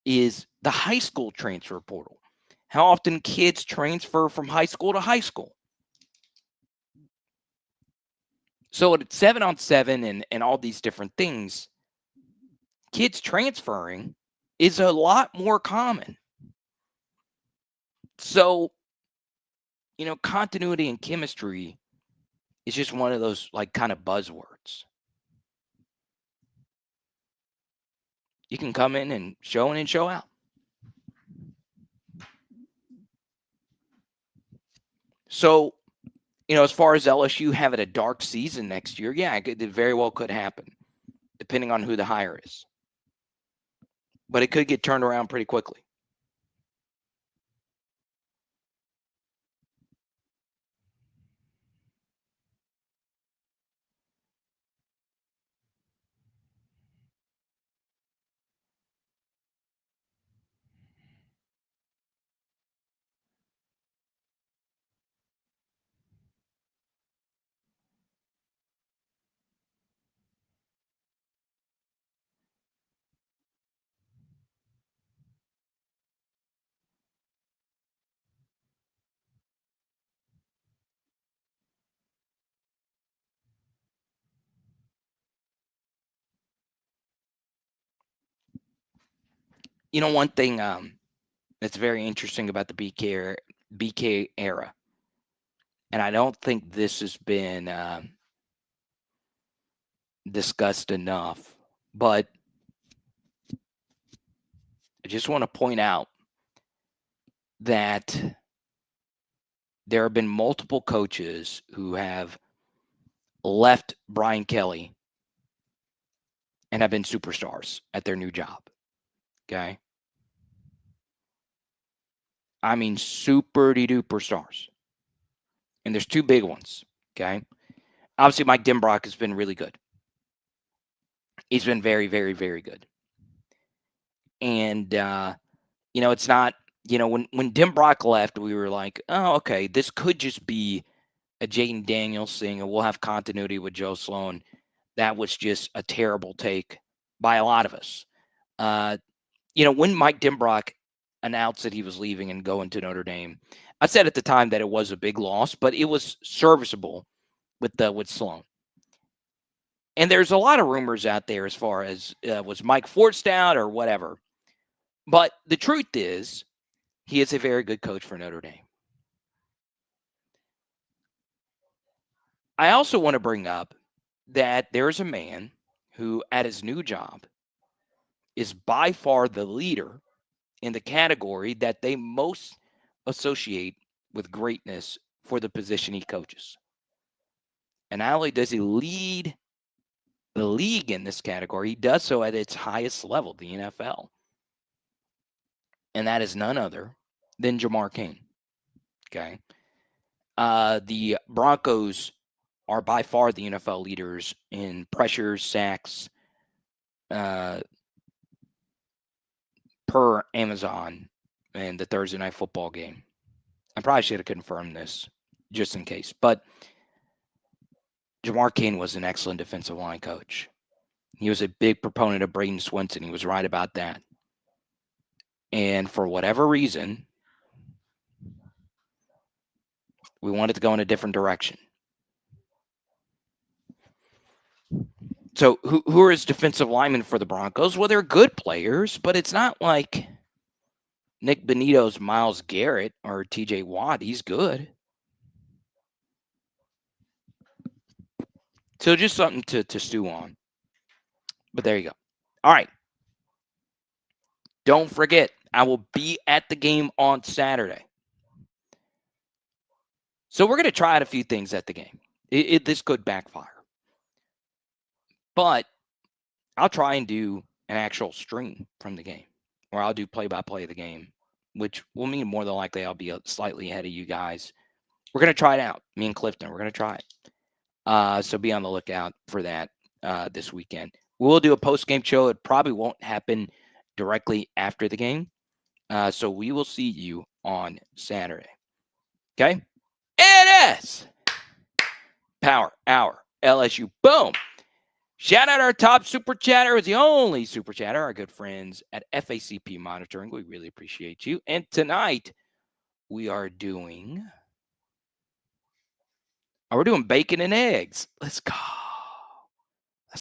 is the high school transfer portal. How often kids transfer from high school to high school. So at 7-on-7 and all these different things, kids transferring is a lot more common. So, continuity and chemistry is just one of those kind of buzzwords. You can come in and show in and show out. So, as far as LSU having a dark season next year, yeah, it very well could happen, depending on who the hire is. But it could get turned around pretty quickly. One thing that's very interesting about the BK era, and I don't think this has been discussed enough, but I just want to point out that there have been multiple coaches who have left Brian Kelly and have been superstars at their new job. Okay? I mean, super-duper stars. And there's two big ones. Okay? Obviously, Mike Denbrock has been really good. He's been very, very, very good. And, it's not, when Tim Brock left, we were like, oh, okay, this could just be a Jaden Daniels thing, and we'll have continuity with Joe Sloan. That was just a terrible take by a lot of us. When Mike Dimbrock announced that he was leaving and going to Notre Dame, I said at the time that it was a big loss, but it was serviceable with Sloan. And there's a lot of rumors out there as far as was Mike forced out or whatever. But the truth is, he is a very good coach for Notre Dame. I also want to bring up that there's a man who, at his new job, is by far the leader in the category that they most associate with greatness for the position he coaches. And not only does he lead the league in this category, he does so at its highest level, the NFL. And that is none other than Jamar Cain. Okay. The Broncos are by far the NFL leaders in pressures, sacks, per Amazon in the Thursday Night Football game. I probably should have confirmed this just in case. But Jamar Cain was an excellent defensive line coach. He was a big proponent of Braden Swenson. He was right about that. And for whatever reason, we wanted to go in a different direction. So who are his defensive linemen for the Broncos? Well, they're good players, but it's not like Nick Benito's Myles Garrett or TJ Watt. He's good. So just something to stew on. But there you go. All right. Don't forget, I will be at the game on Saturday. So we're going to try out a few things at the game. This could backfire. But I'll try and do an actual stream from the game, or I'll do play-by-play of the game, which will mean more than likely I'll be slightly ahead of you guys. We're going to try it out. Me and Clifton, we're going to try it. So be on the lookout for that this weekend. We'll do a post-game show. It probably won't happen directly after the game. So we will see you on Saturday. Okay? It is Power Hour LSU. Boom. Shout out our top super chatter. Is the only super chatter, our good friends at FACP Monitoring. We really appreciate you. And tonight we are doing bacon and eggs. Let's go.